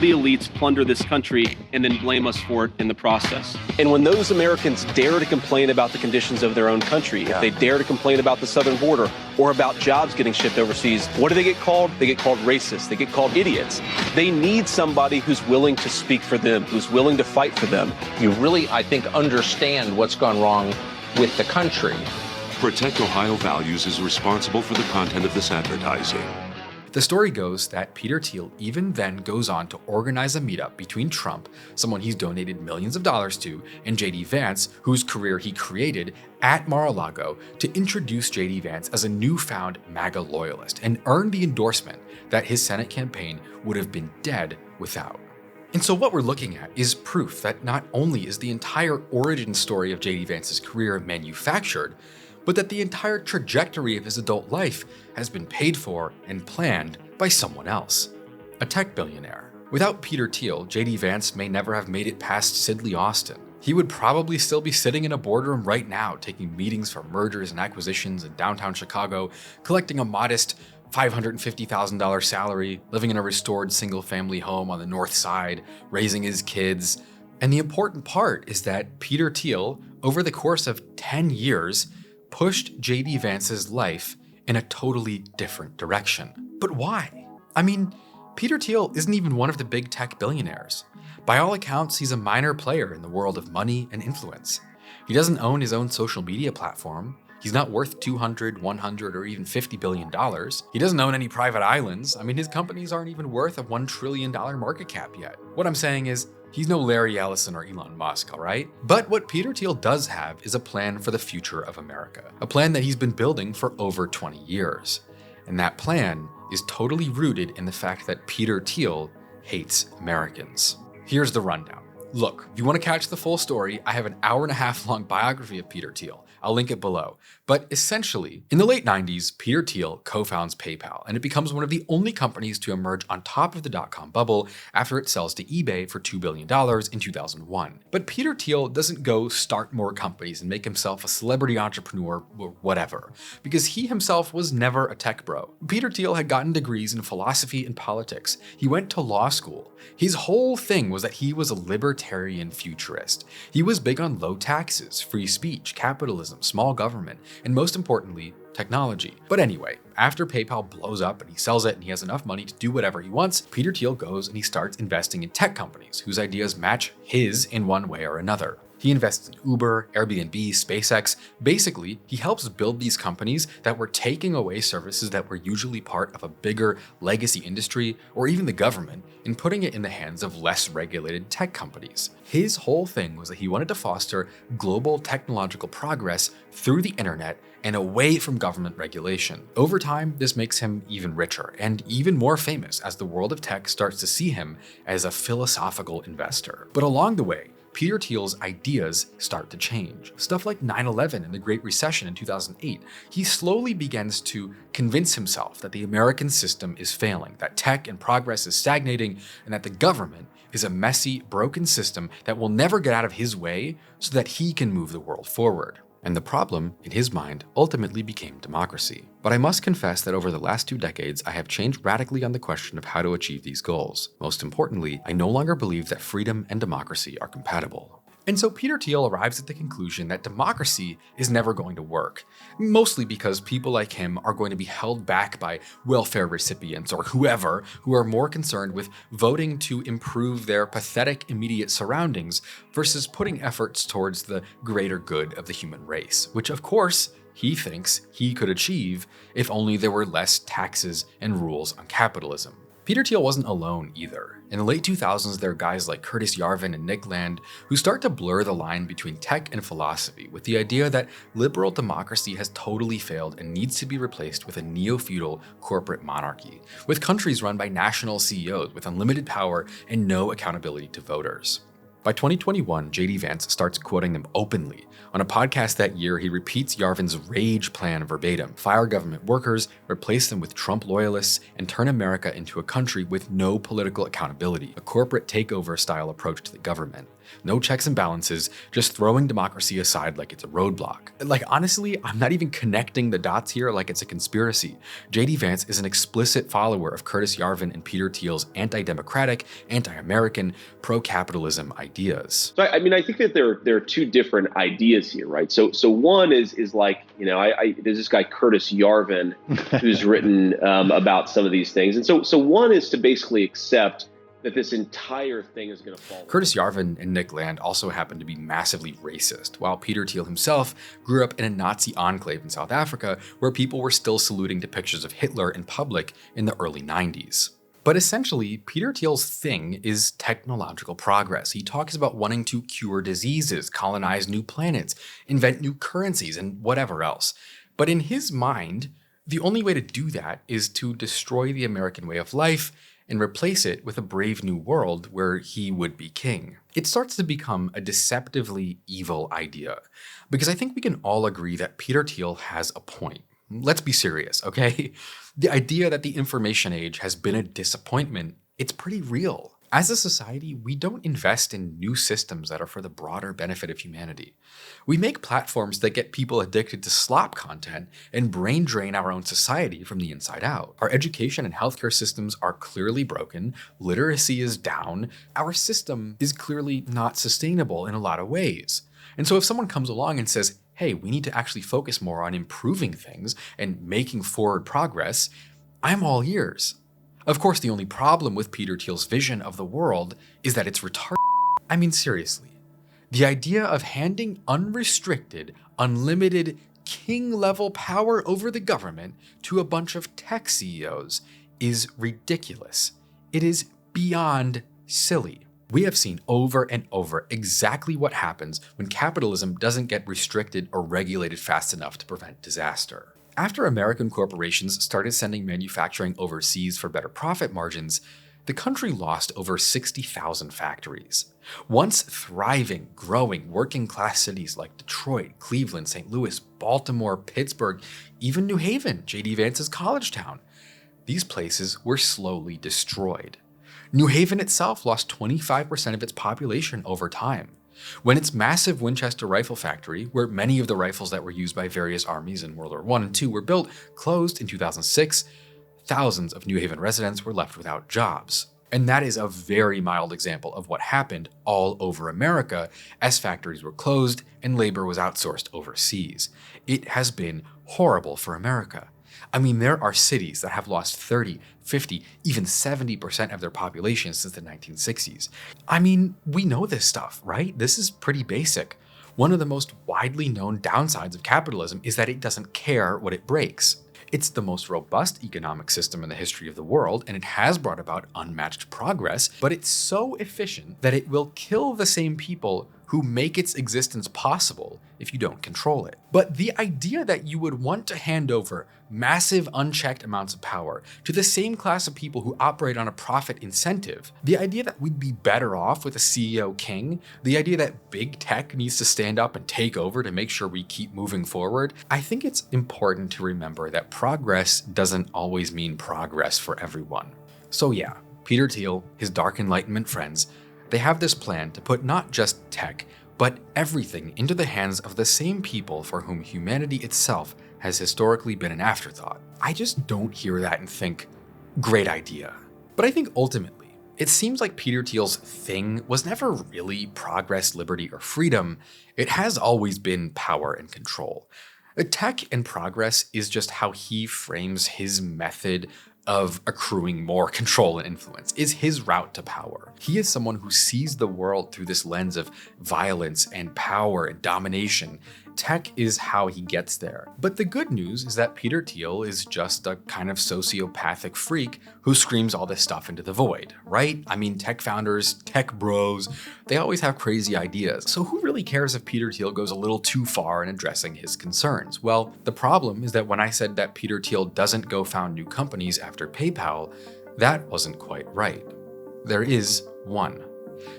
The elites plunder this country and then blame us for it in the process. And when those Americans dare to complain about the conditions of their own country, if they dare to complain about the southern border or about jobs getting shipped overseas, what do they get called? They get called racists. They get called idiots. They need somebody who's willing to speak for them, who's willing to fight for them. You really, I think, understand what's gone wrong with the country. Protect Ohio Values is responsible for the content of this advertising. The story goes that Peter Thiel even then goes on to organize a meetup between Trump, someone he's donated millions of dollars to, and J.D. Vance, whose career he created, at Mar-a-Lago to introduce J.D. Vance as a newfound MAGA loyalist and earn the endorsement that his Senate campaign would have been dead without. And so what we're looking at is proof that not only is the entire origin story of J.D. Vance's career manufactured, but that the entire trajectory of his adult life has been paid for and planned by someone else, a tech billionaire. Without Peter Thiel, J.D. Vance may never have made it past Sidley Austin. He would probably still be sitting in a boardroom right now taking meetings for mergers and acquisitions in downtown Chicago, collecting a modest $550,000 salary, living in a restored single-family home on the north side, raising his kids. And the important part is that Peter Thiel, over the course of 10 years, pushed J.D. Vance's life in a totally different direction. But why? I mean, Peter Thiel isn't even one of the big tech billionaires. By all accounts, he's a minor player in the world of money and influence. He doesn't own his own social media platform. He's not worth $200, $100, or even $50 billion. He doesn't own any private islands. I mean, his companies aren't even worth a $1 trillion market cap yet. What I'm saying is, he's no Larry Ellison or Elon Musk, all right? But what Peter Thiel does have is a plan for the future of America, a plan that he's been building for over 20 years. And that plan is totally rooted in the fact that Peter Thiel hates Americans. Here's the rundown. Look, if you want to catch the full story, I have an hour-and-a-half-long biography of Peter Thiel. I'll link it below. But essentially, in the late 90s, Peter Thiel co-founds PayPal, and it becomes one of the only companies to emerge on top of the dot-com bubble after it sells to eBay for $2 billion in 2001. But Peter Thiel doesn't go start more companies and make himself a celebrity entrepreneur or whatever, because he himself was never a tech bro. Peter Thiel had gotten degrees in philosophy and politics. He went to law school. His whole thing was that he was a libertarian futurist. He was big on low taxes, free speech, capitalism, small government, and most importantly, technology. But anyway, after PayPal blows up and he sells it and he has enough money to do whatever he wants, Peter Thiel goes and he starts investing in tech companies whose ideas match his in one way or another. He invests in Uber, Airbnb, SpaceX. Basically, he helps build these companies that were taking away services that were usually part of a bigger legacy industry or even the government and putting it in the hands of less regulated tech companies. His whole thing was that he wanted to foster global technological progress through the internet and away from government regulation. Over time, this makes him even richer and even more famous as the world of tech starts to see him as a philosophical investor. But along the way, Peter Thiel's ideas start to change. Stuff like 9/11 and the Great Recession in 2008. He slowly begins to convince himself that the American system is failing, that tech and progress is stagnating, and that the government is a messy, broken system that will never get out of his way so that he can move the world forward. And the problem, in his mind, ultimately became democracy. But I must confess that over the last 2 decades, I have changed radically on the question of how to achieve these goals. Most importantly, I no longer believe that freedom and democracy are compatible. And so Peter Thiel arrives at the conclusion that democracy is never going to work, mostly because people like him are going to be held back by welfare recipients or whoever who are more concerned with voting to improve their pathetic immediate surroundings versus putting efforts towards the greater good of the human race, which of course he thinks he could achieve if only there were less taxes and rules on capitalism. Peter Thiel wasn't alone either. In the late 2000s, there are guys like Curtis Yarvin and Nick Land who start to blur the line between tech and philosophy with the idea that liberal democracy has totally failed and needs to be replaced with a neo-feudal corporate monarchy, with countries run by national CEOs with unlimited power and no accountability to voters. By 2021, J.D. Vance starts quoting them openly. On a podcast that year, he repeats Yarvin's rage plan verbatim: fire government workers, replace them with Trump loyalists, and turn America into a country with no political accountability, a corporate takeover style approach to the government. No checks and balances, just throwing democracy aside like it's a roadblock. Like, honestly, I'm not even connecting the dots here like it's a conspiracy. J.D. Vance is an explicit follower of Curtis Yarvin and Peter Thiel's anti-democratic, anti-American, pro-capitalism ideas. So I mean, I think that there are two different ideas here, right? So one is like, you know, there's this guy Curtis Yarvin who's written about some of these things, and so one is to basically accept that this entire thing is going to fall. Curtis Yarvin and Nick Land also happen to be massively racist, while Peter Thiel himself grew up in a Nazi enclave in South Africa where people were still saluting depictions of Hitler in public in the early 90s. But essentially, Peter Thiel's thing is technological progress. He talks about wanting to cure diseases, colonize new planets, invent new currencies, and whatever else. But in his mind, the only way to do that is to destroy the American way of life and replace it with a brave new world where he would be king. It starts to become a deceptively evil idea, because I think we can all agree that Peter Thiel has a point. Let's be serious, okay? The idea that the information age has been a disappointment, it's pretty real. As a society, we don't invest in new systems that are for the broader benefit of humanity. We make platforms that get people addicted to slop content and brain drain our own society from the inside out. Our education and healthcare systems are clearly broken, literacy is down, our system is clearly not sustainable in a lot of ways. And so if someone comes along and says, hey, we need to actually focus more on improving things and making forward progress, I'm all ears. Of course, the only problem with Peter Thiel's vision of the world is that it's retarded. I mean, seriously. The idea of handing unrestricted, unlimited, king-level power over the government to a bunch of tech CEOs is ridiculous. It is beyond silly. We have seen over and over exactly what happens when capitalism doesn't get restricted or regulated fast enough to prevent disaster. After American corporations started sending manufacturing overseas for better profit margins, the country lost over 60,000 factories. Once thriving, growing, working-class cities like Detroit, Cleveland, St. Louis, Baltimore, Pittsburgh, even New Haven, J.D. Vance's college town, these places were slowly destroyed. New Haven itself lost 25% of its population over time. When its massive Winchester rifle factory, where many of the rifles that were used by various armies in World War I and II were built, closed in 2006, thousands of New Haven residents were left without jobs. And that is a very mild example of what happened all over America as factories were closed and labor was outsourced overseas. It has been horrible for America. I mean, there are cities that have lost 30, 50, even 70% of their population since the 1960s. I mean, we know this stuff, right? This is pretty basic. One of the most widely known downsides of capitalism is that it doesn't care what it breaks. It's the most robust economic system in the history of the world, and it has brought about unmatched progress, but it's so efficient that it will kill the same people who make its existence possible if you don't control it. But the idea that you would want to hand over massive unchecked amounts of power to the same class of people who operate on a profit incentive, the idea that we'd be better off with a CEO king, the idea that big tech needs to stand up and take over to make sure we keep moving forward, I think it's important to remember that progress doesn't always mean progress for everyone. So yeah, Peter Thiel, his Dark Enlightenment friends, they have this plan to put not just tech, but everything into the hands of the same people for whom humanity itself has historically been an afterthought. I just don't hear that and think, great idea. But I think ultimately, it seems like Peter Thiel's thing was never really progress, liberty, or freedom. It has always been power and control. Tech and progress is just how he frames his method of accruing more control and influence, is his route to power. He is someone who sees the world through this lens of violence and power and domination. Tech is how he gets there. But the good news is that Peter Thiel is just a kind of sociopathic freak who screams all this stuff into the void, right? I mean, tech founders, tech bros, they always have crazy ideas. So who really cares if Peter Thiel goes a little too far in addressing his concerns? Well, the problem is that when I said that Peter Thiel doesn't go found new companies after PayPal, that wasn't quite right. There is one.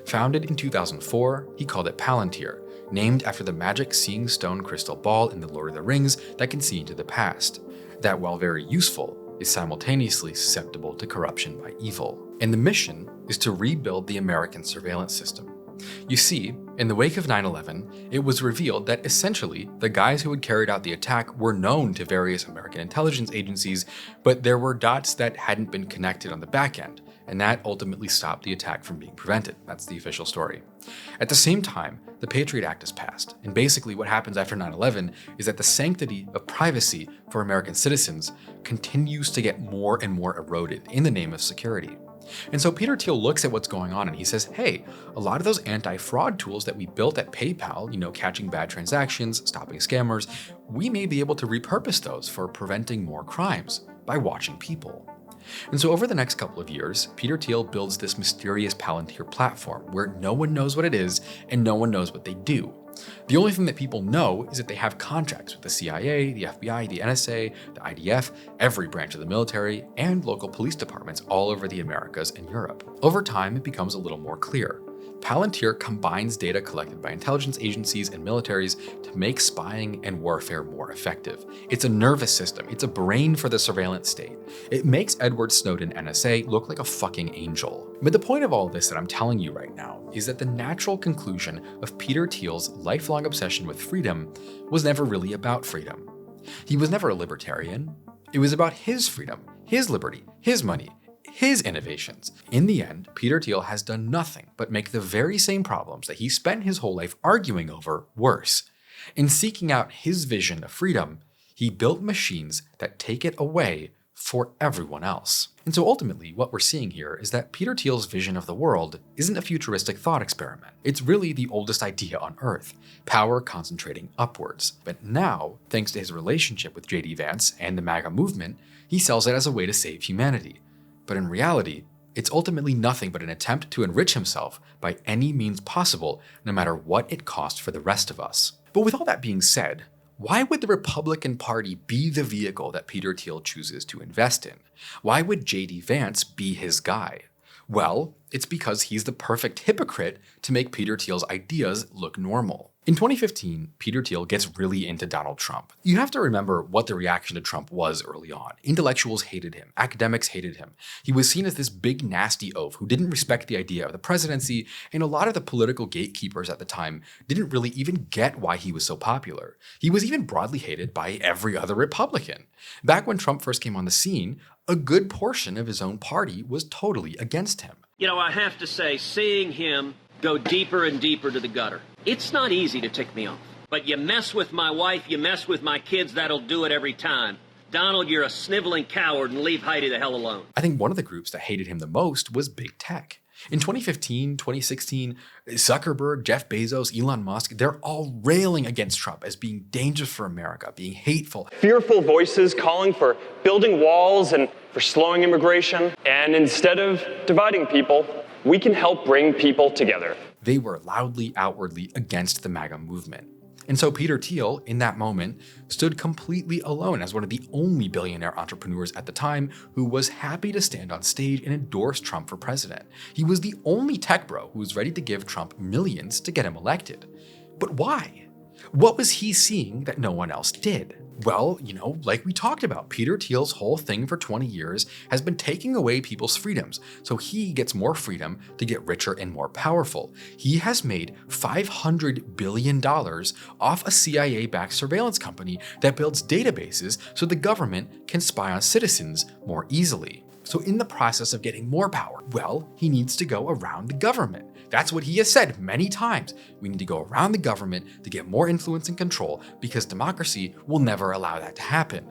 Founded in 2004, he called it Palantir, named after the magic seeing stone crystal ball in The Lord of the Rings that can see into the past, that while very useful, is simultaneously susceptible to corruption by evil. And the mission is to rebuild the American surveillance system. You see, in the wake of 9/11, it was revealed that essentially the guys who had carried out the attack were known to various American intelligence agencies, but there were dots that hadn't been connected on the back end, and that ultimately stopped the attack from being prevented. That's the official story. At the same time, the Patriot Act is passed, and basically what happens after 9/11 is that the sanctity of privacy for American citizens continues to get more and more eroded in the name of security. And so Peter Thiel looks at what's going on and he says, hey, a lot of those anti-fraud tools that we built at PayPal, catching bad transactions, stopping scammers, we may be able to repurpose those for preventing more crimes by watching people. And so over the next couple of years, Peter Thiel builds this mysterious Palantir platform where no one knows what it is and no one knows what they do. The only thing that people know is that they have contracts with the CIA, the FBI, the NSA, the IDF, every branch of the military, and local police departments all over the Americas and Europe. Over time, it becomes a little more clear. Palantir combines data collected by intelligence agencies and militaries to make spying and warfare more effective. It's a nervous system. It's a brain for the surveillance state. It makes Edward Snowden NSA look like a fucking angel. But the point of all this that I'm telling you right now is that the natural conclusion of Peter Thiel's lifelong obsession with freedom was never really about freedom. He was never a libertarian. It was about his freedom, his liberty, his money, his innovations. In the end, Peter Thiel has done nothing but make the very same problems that he spent his whole life arguing over worse. In seeking out his vision of freedom, he built machines that take it away for everyone else. And so ultimately, what we're seeing here is that Peter Thiel's vision of the world isn't a futuristic thought experiment. It's really the oldest idea on Earth, power concentrating upwards. But now, thanks to his relationship with J.D. Vance and the MAGA movement, he sells it as a way to save humanity. But in reality, it's ultimately nothing but an attempt to enrich himself by any means possible, no matter what it costs for the rest of us. But with all that being said, why would the Republican Party be the vehicle that Peter Thiel chooses to invest in? Why would J.D. Vance be his guy? Well, it's because he's the perfect hypocrite to make Peter Thiel's ideas look normal. In 2015, Peter Thiel gets really into Donald Trump. You have to remember what the reaction to Trump was early on. Intellectuals hated him. Academics hated him. He was seen as this big nasty oaf who didn't respect the idea of the presidency, and a lot of the political gatekeepers at the time didn't really even get why he was so popular. He was even broadly hated by every other Republican. Back when Trump first came on the scene, a good portion of his own party was totally against him. I have to say, seeing him go deeper and deeper to the gutter, it's not easy to tick me off. But you mess with my wife, you mess with my kids, that'll do it every time. Donald, you're a sniveling coward, and leave Heidi the hell alone. I think one of the groups that hated him the most was big tech. In 2015, 2016, Zuckerberg, Jeff Bezos, Elon Musk, they're all railing against Trump as being dangerous for America, being hateful. Fearful voices calling for building walls and for slowing immigration. And instead of dividing people, we can help bring people together. They were loudly, outwardly against the MAGA movement. And so Peter Thiel, in that moment, stood completely alone as one of the only billionaire entrepreneurs at the time who was happy to stand on stage and endorse Trump for president. He was the only tech bro who was ready to give Trump millions to get him elected. But why? What was he seeing that no one else did? Well, like we talked about, Peter Thiel's whole thing for 20 years has been taking away people's freedoms, so he gets more freedom to get richer and more powerful. He has made $500 billion off a CIA-backed surveillance company that builds databases so the government can spy on citizens more easily. So in the process of getting more power, well, he needs to go around the government. That's what he has said many times. We need to go around the government to get more influence and control because democracy will never allow that to happen.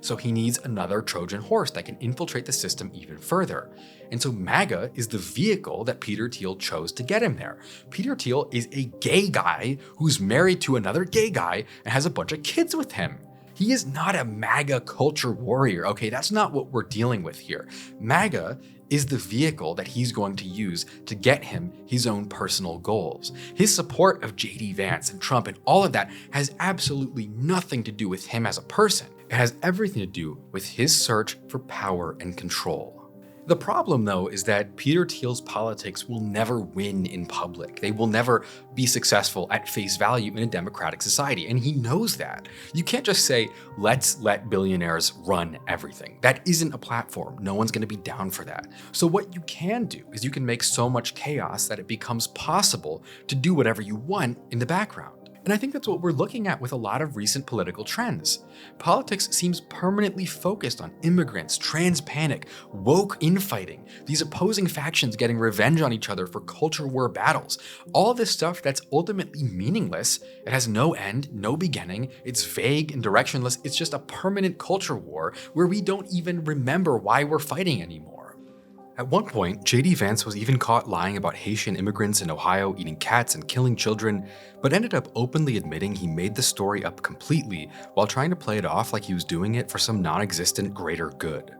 So he needs another Trojan horse that can infiltrate the system even further. And so MAGA is the vehicle that Peter Thiel chose to get him there. Peter Thiel is a gay guy who's married to another gay guy and has a bunch of kids with him. He is not a MAGA culture warrior, okay? That's not what we're dealing with here. MAGA is the vehicle that he's going to use to get him his own personal goals. His support of JD Vance and Trump and all of that has absolutely nothing to do with him as a person. It has everything to do with his search for power and control. The problem, though, is that Peter Thiel's politics will never win in public. They will never be successful at face value in a democratic society, and he knows that. You can't just say, let's let billionaires run everything. That isn't a platform. No one's going to be down for that. So what you can do is you can make so much chaos that it becomes possible to do whatever you want in the background. And I think that's what we're looking at with a lot of recent political trends. Politics seems permanently focused on immigrants, trans panic, woke infighting, these opposing factions getting revenge on each other for culture war battles. All this stuff that's ultimately meaningless. It has no end, no beginning, it's vague and directionless, it's just a permanent culture war where we don't even remember why we're fighting anymore. At one point, JD Vance was even caught lying about Haitian immigrants in Ohio eating cats and killing children, but ended up openly admitting he made the story up completely while trying to play it off like he was doing it for some non-existent greater good.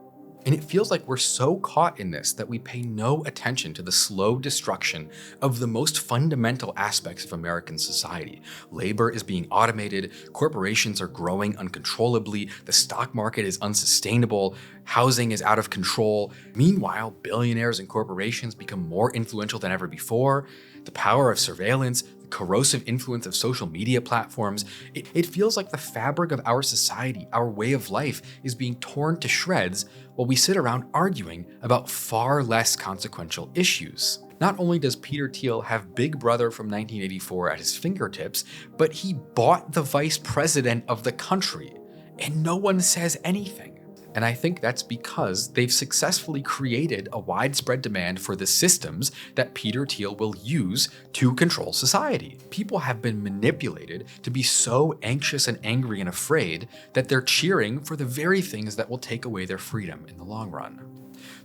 And it feels like we're so caught in this that we pay no attention to the slow destruction of the most fundamental aspects of American society. Labor is being automated, corporations are growing uncontrollably, the stock market is unsustainable, housing is out of control. Meanwhile, billionaires and corporations become more influential than ever before. The power of surveillance, the corrosive influence of social media platforms, it feels like the fabric of our society, our way of life, is being torn to shreds while we sit around arguing about far less consequential issues. Not only does Peter Thiel have Big Brother from 1984 at his fingertips, but he bought the vice president of the country, and no one says anything. And I think that's because they've successfully created a widespread demand for the systems that Peter Thiel will use to control society. People have been manipulated to be so anxious and angry and afraid that they're cheering for the very things that will take away their freedom in the long run.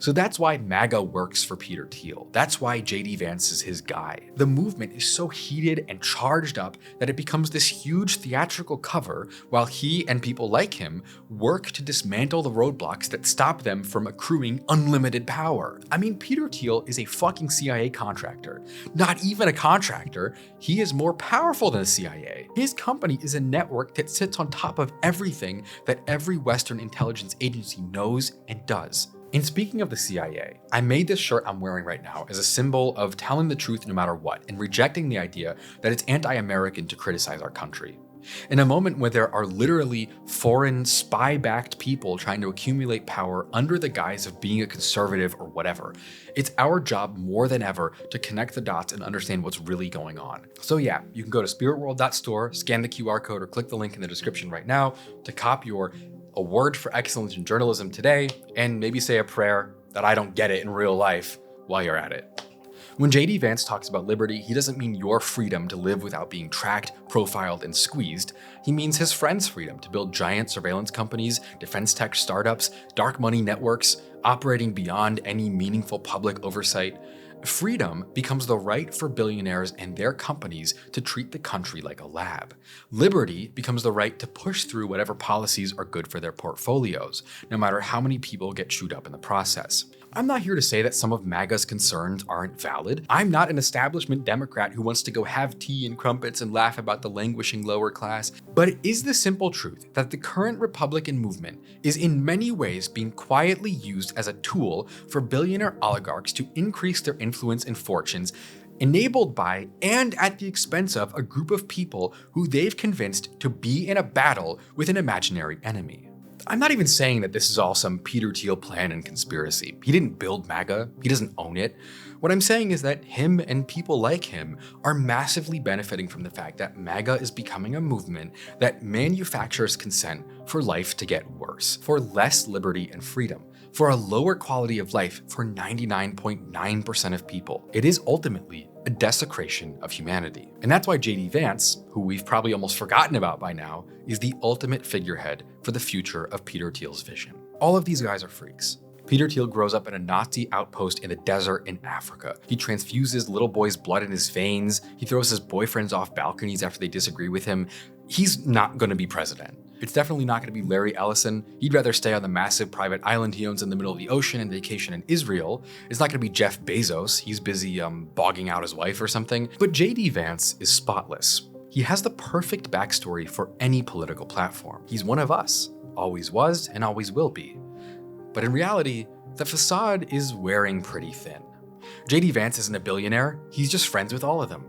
So that's why MAGA works for Peter Thiel. That's why JD Vance is his guy. The movement is so heated and charged up that it becomes this huge theatrical cover while he and people like him work to dismantle the roadblocks that stop them from accruing unlimited power. I mean, Peter Thiel is a fucking CIA contractor. Not even a contractor, he is more powerful than the CIA. His company is a network that sits on top of everything that every Western intelligence agency knows and does. And speaking of the CIA, I made this shirt I'm wearing right now as a symbol of telling the truth no matter what and rejecting the idea that it's anti-American to criticize our country. In a moment where there are literally foreign spy-backed people trying to accumulate power under the guise of being a conservative or whatever, it's our job more than ever to connect the dots and understand what's really going on. So yeah, you can go to spiritworld.store, scan the QR code, or click the link in the description right now to cop your Award for Excellence in Journalism today, and maybe say a prayer that I don't get it in real life while you're at it. When JD Vance talks about liberty, he doesn't mean your freedom to live without being tracked, profiled, and squeezed. He means his friends' freedom to build giant surveillance companies, defense tech startups, dark money networks, operating beyond any meaningful public oversight. Freedom becomes the right for billionaires and their companies to treat the country like a lab. Liberty becomes the right to push through whatever policies are good for their portfolios, no matter how many people get chewed up in the process. I'm not here to say that some of MAGA's concerns aren't valid. I'm not an establishment Democrat who wants to go have tea and crumpets and laugh about the languishing lower class, but it is the simple truth that the current Republican movement is in many ways being quietly used as a tool for billionaire oligarchs to increase their influence and fortunes enabled by and at the expense of a group of people who they've convinced to be in a battle with an imaginary enemy. I'm not even saying that this is all some Peter Thiel plan and conspiracy. He didn't build MAGA, he doesn't own it. What I'm saying is that him and people like him are massively benefiting from the fact that MAGA is becoming a movement that manufactures consent for life to get worse, for less liberty and freedom, for a lower quality of life for 99.9% of people. It is ultimately a desecration of humanity. And that's why JD Vance, who we've probably almost forgotten about by now, is the ultimate figurehead for the future of Peter Thiel's vision. All of these guys are freaks. Peter Thiel grows up in a Nazi outpost in the desert in Africa. He transfuses little boys' blood in his veins. He throws his boyfriends off balconies after they disagree with him. He's not going to be president. It's definitely not going to be Larry Ellison. He'd rather stay on the massive private island he owns in the middle of the ocean and vacation in Israel. It's not going to be Jeff Bezos. He's busy bogging out his wife or something. But JD Vance is spotless. He has the perfect backstory for any political platform. He's one of us, always was and always will be. But in reality, the facade is wearing pretty thin. JD Vance isn't a billionaire, he's just friends with all of them.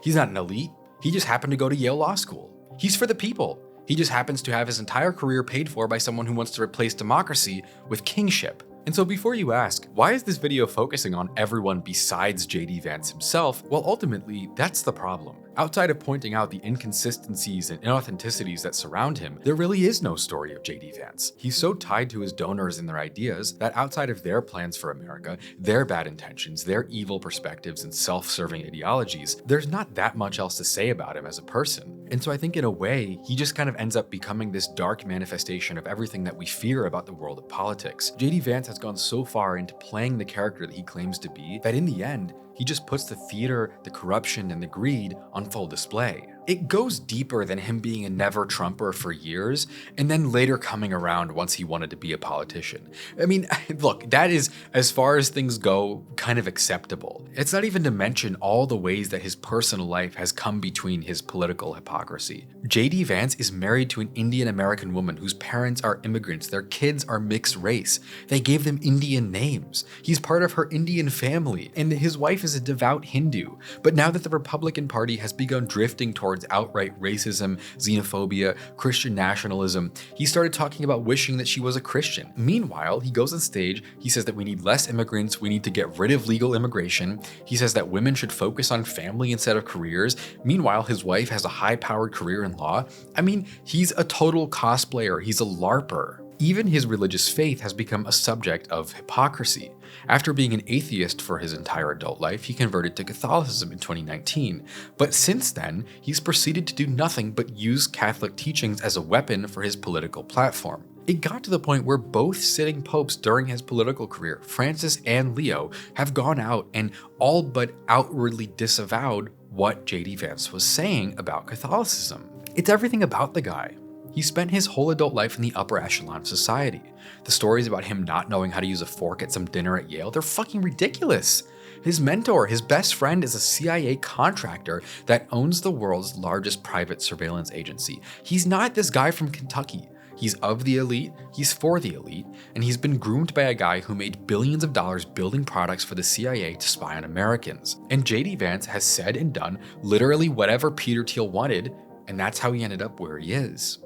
He's not an elite, he just happened to go to Yale Law School. He's for the people. He just happens to have his entire career paid for by someone who wants to replace democracy with kingship. And so before you ask, why is this video focusing on everyone besides JD Vance himself? Well, ultimately, that's the problem. Outside of pointing out the inconsistencies and inauthenticities that surround him, there really is no story of JD Vance. He's so tied to his donors and their ideas that outside of their plans for America, their bad intentions, their evil perspectives and self-serving ideologies, there's not that much else to say about him as a person. And so I think in a way, he just kind of ends up becoming this dark manifestation of everything that we fear about the world of politics. JD Vance has gone so far into playing the character that he claims to be that in the end, he just puts the theater, the corruption, and the greed on full display. It goes deeper than him being a never Trumper for years, and then later coming around once he wanted to be a politician. I mean, look, that is, as far as things go, kind of acceptable. It's not even to mention all the ways that his personal life has come between his political hypocrisy. JD Vance is married to an Indian American woman whose parents are immigrants. Their kids are mixed race. They gave them Indian names. He's part of her Indian family, and his wife is a devout Hindu. But now that the Republican Party has begun drifting towards outright racism, xenophobia, Christian nationalism, he started talking about wishing that she was a Christian. Meanwhile, he goes on stage, he says that we need less immigrants, we need to get rid of legal immigration. He says that women should focus on family instead of careers. Meanwhile, his wife has a high-powered career in law. I mean, he's a total cosplayer, he's a LARPer. Even his religious faith has become a subject of hypocrisy. After being an atheist for his entire adult life, he converted to Catholicism in 2019. But since then, he's proceeded to do nothing but use Catholic teachings as a weapon for his political platform. It got to the point where both sitting popes during his political career, Francis and Leo, have gone out and all but outwardly disavowed what JD Vance was saying about Catholicism. It's everything about the guy. He spent his whole adult life in the upper echelon of society. The stories about him not knowing how to use a fork at some dinner at Yale, they're fucking ridiculous. His mentor, his best friend, is a CIA contractor that owns the world's largest private surveillance agency. He's not this guy from Kentucky. He's of the elite, he's for the elite, and he's been groomed by a guy who made billions of dollars building products for the CIA to spy on Americans. And JD Vance has said and done literally whatever Peter Thiel wanted, and that's how he ended up where he is.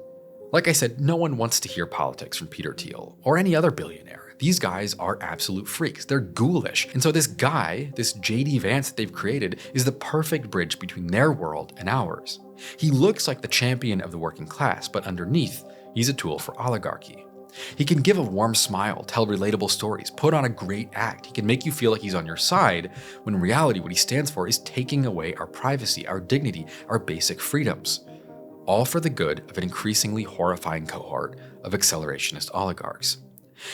Like I said, no one wants to hear politics from Peter Thiel or any other billionaire. These guys are absolute freaks. They're ghoulish. And so this guy, this JD Vance that they've created, is the perfect bridge between their world and ours. He looks like the champion of the working class, but underneath, he's a tool for oligarchy. He can give a warm smile, tell relatable stories, put on a great act. He can make you feel like he's on your side, when in reality what he stands for is taking away our privacy, our dignity, our basic freedoms. All for the good of an increasingly horrifying cohort of accelerationist oligarchs.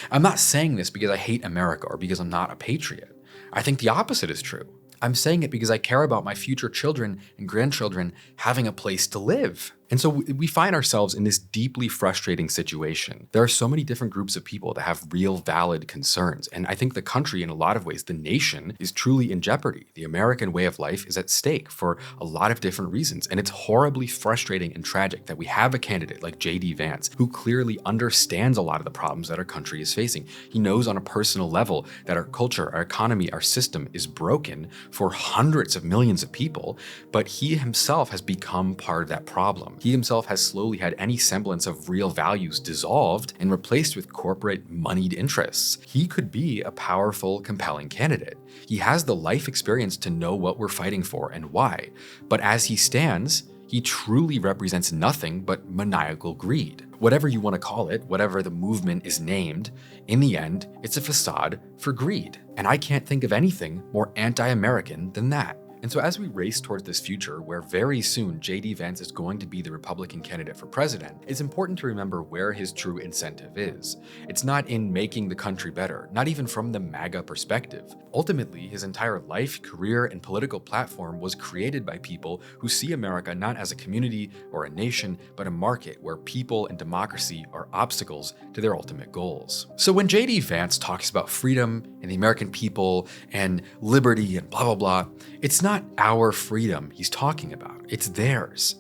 I'm not saying this because I hate America or because I'm not a patriot. I think the opposite is true. I'm saying it because I care about my future children and grandchildren having a place to live. And so we find ourselves in this deeply frustrating situation. There are so many different groups of people that have real valid concerns. And I think the country, in a lot of ways, the nation, is truly in jeopardy. The American way of life is at stake for a lot of different reasons. And it's horribly frustrating and tragic that we have a candidate like J.D. Vance, who clearly understands a lot of the problems that our country is facing. He knows on a personal level that our culture, our economy, our system is broken for hundreds of millions of people, but he himself has become part of that problem. He himself has slowly had any semblance of real values dissolved and replaced with corporate moneyed interests. He could be a powerful, compelling candidate. He has the life experience to know what we're fighting for and why. But as he stands, he truly represents nothing but maniacal greed. Whatever you want to call it, whatever the movement is named, in the end, it's a facade for greed. And I can't think of anything more anti-American than that. And so as we race towards this future where very soon J.D. Vance is going to be the Republican candidate for president, it's important to remember where his true incentive is. It's not in making the country better, not even from the MAGA perspective. Ultimately, his entire life, career, and political platform was created by people who see America not as a community or a nation, but a market where people and democracy are obstacles to their ultimate goals. So when J.D. Vance talks about freedom and the American people and liberty and blah, blah, blah, it's not our freedom he's talking about, it's theirs.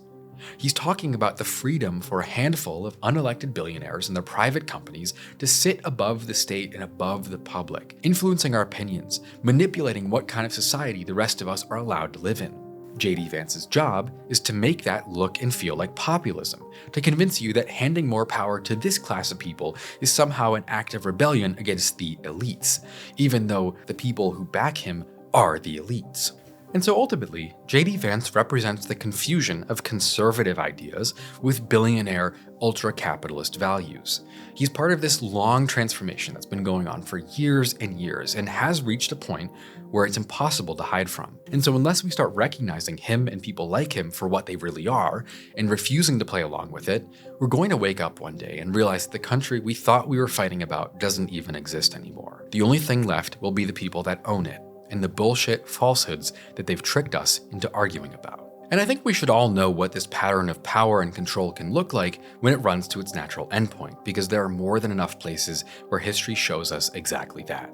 He's talking about the freedom for a handful of unelected billionaires and their private companies to sit above the state and above the public, influencing our opinions, manipulating what kind of society the rest of us are allowed to live in. J.D. Vance's job is to make that look and feel like populism, to convince you that handing more power to this class of people is somehow an act of rebellion against the elites, even though the people who back him are the elites. And so ultimately, J.D. Vance represents the confusion of conservative ideas with billionaire, ultra-capitalist values. He's part of this long transformation that's been going on for years and years and has reached a point where it's impossible to hide from. And so unless we start recognizing him and people like him for what they really are and refusing to play along with it, we're going to wake up one day and realize that the country we thought we were fighting about doesn't even exist anymore. The only thing left will be the people that own it, and the bullshit falsehoods that they've tricked us into arguing about. And I think we should all know what this pattern of power and control can look like when it runs to its natural endpoint, because there are more than enough places where history shows us exactly that.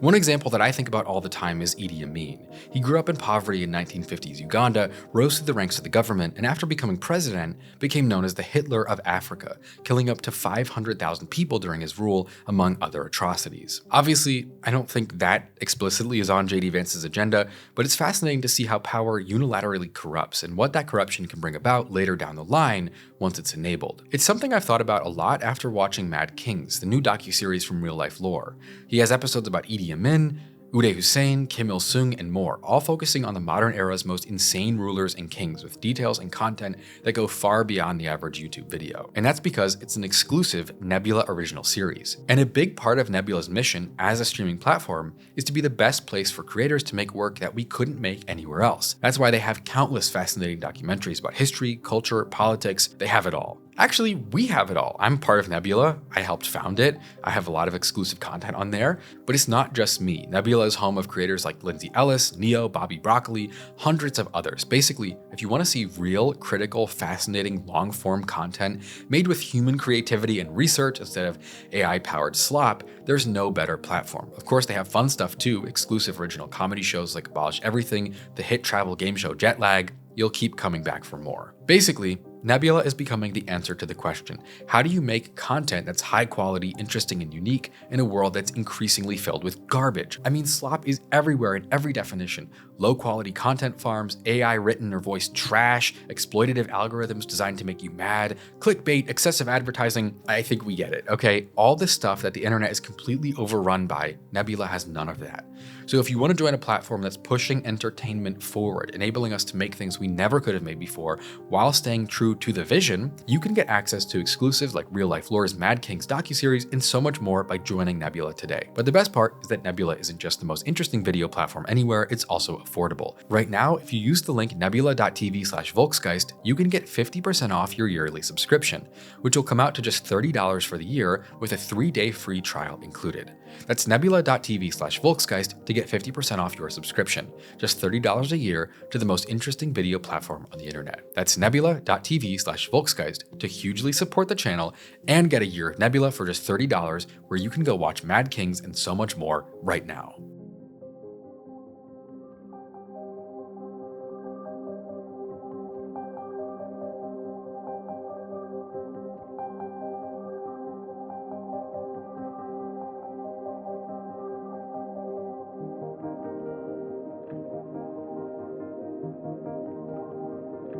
One example that I think about all the time is Idi Amin. He grew up in poverty in 1950s Uganda, rose through the ranks of the government, and after becoming president, became known as the Hitler of Africa, killing up to 500,000 people during his rule, among other atrocities. Obviously, I don't think that explicitly is on J.D. Vance's agenda, but it's fascinating to see how power unilaterally corrupts and what that corruption can bring about later down the line once it's enabled. It's something I've thought about a lot after watching Mad Kings, the new docuseries from Real Life Lore. He has episodes about Idi Amin, Uday Hussein, Kim Il-sung, and more, all focusing on the modern era's most insane rulers and kings with details and content that go far beyond the average YouTube video. And that's because it's an exclusive Nebula original series. And a big part of Nebula's mission as a streaming platform is to be the best place for creators to make work that we couldn't make anywhere else. That's why they have countless fascinating documentaries about history, culture, politics. They have it all. Actually, we have it all. I'm part of Nebula. I helped found it. I have a lot of exclusive content on there, but it's not just me. Nebula is home of creators like Lindsay Ellis, Neo, Bobby Broccoli, hundreds of others. Basically, if you want to see real, critical, fascinating, long-form content made with human creativity and research instead of AI-powered slop, there's no better platform. Of course, they have fun stuff too, exclusive original comedy shows like Abolish Everything, the hit travel game show Jet Lag. You'll keep coming back for more. Basically, Nebula is becoming the answer to the question, how do you make content that's high quality, interesting, and unique in a world that's increasingly filled with garbage? I mean, slop is everywhere in every definition. Low quality content farms, AI written or voiced trash, exploitative algorithms designed to make you mad, clickbait, excessive advertising. I think we get it, okay? All this stuff that the internet is completely overrun by, Nebula has none of that. So if you want to join a platform that's pushing entertainment forward, enabling us to make things we never could have made before, while staying true to the vision, you can get access to exclusives like Real Life Lore's Mad Kings docuseries and so much more by joining Nebula today. But the best part is that Nebula isn't just the most interesting video platform anywhere, it's also affordable. Right now, if you use the link nebula.tv/Volksgeist, you can get 50% off your yearly subscription, which will come out to just $30 for the year with a 3-day free trial included. That's nebula.tv/Volksgeist to to get 50% off your subscription, just $30 a year, to the most interesting video platform on the internet. That's nebula.tv/Volksgeist to hugely support the channel and get a year of Nebula for just $30, where you can go watch Mad Kings and so much more right now.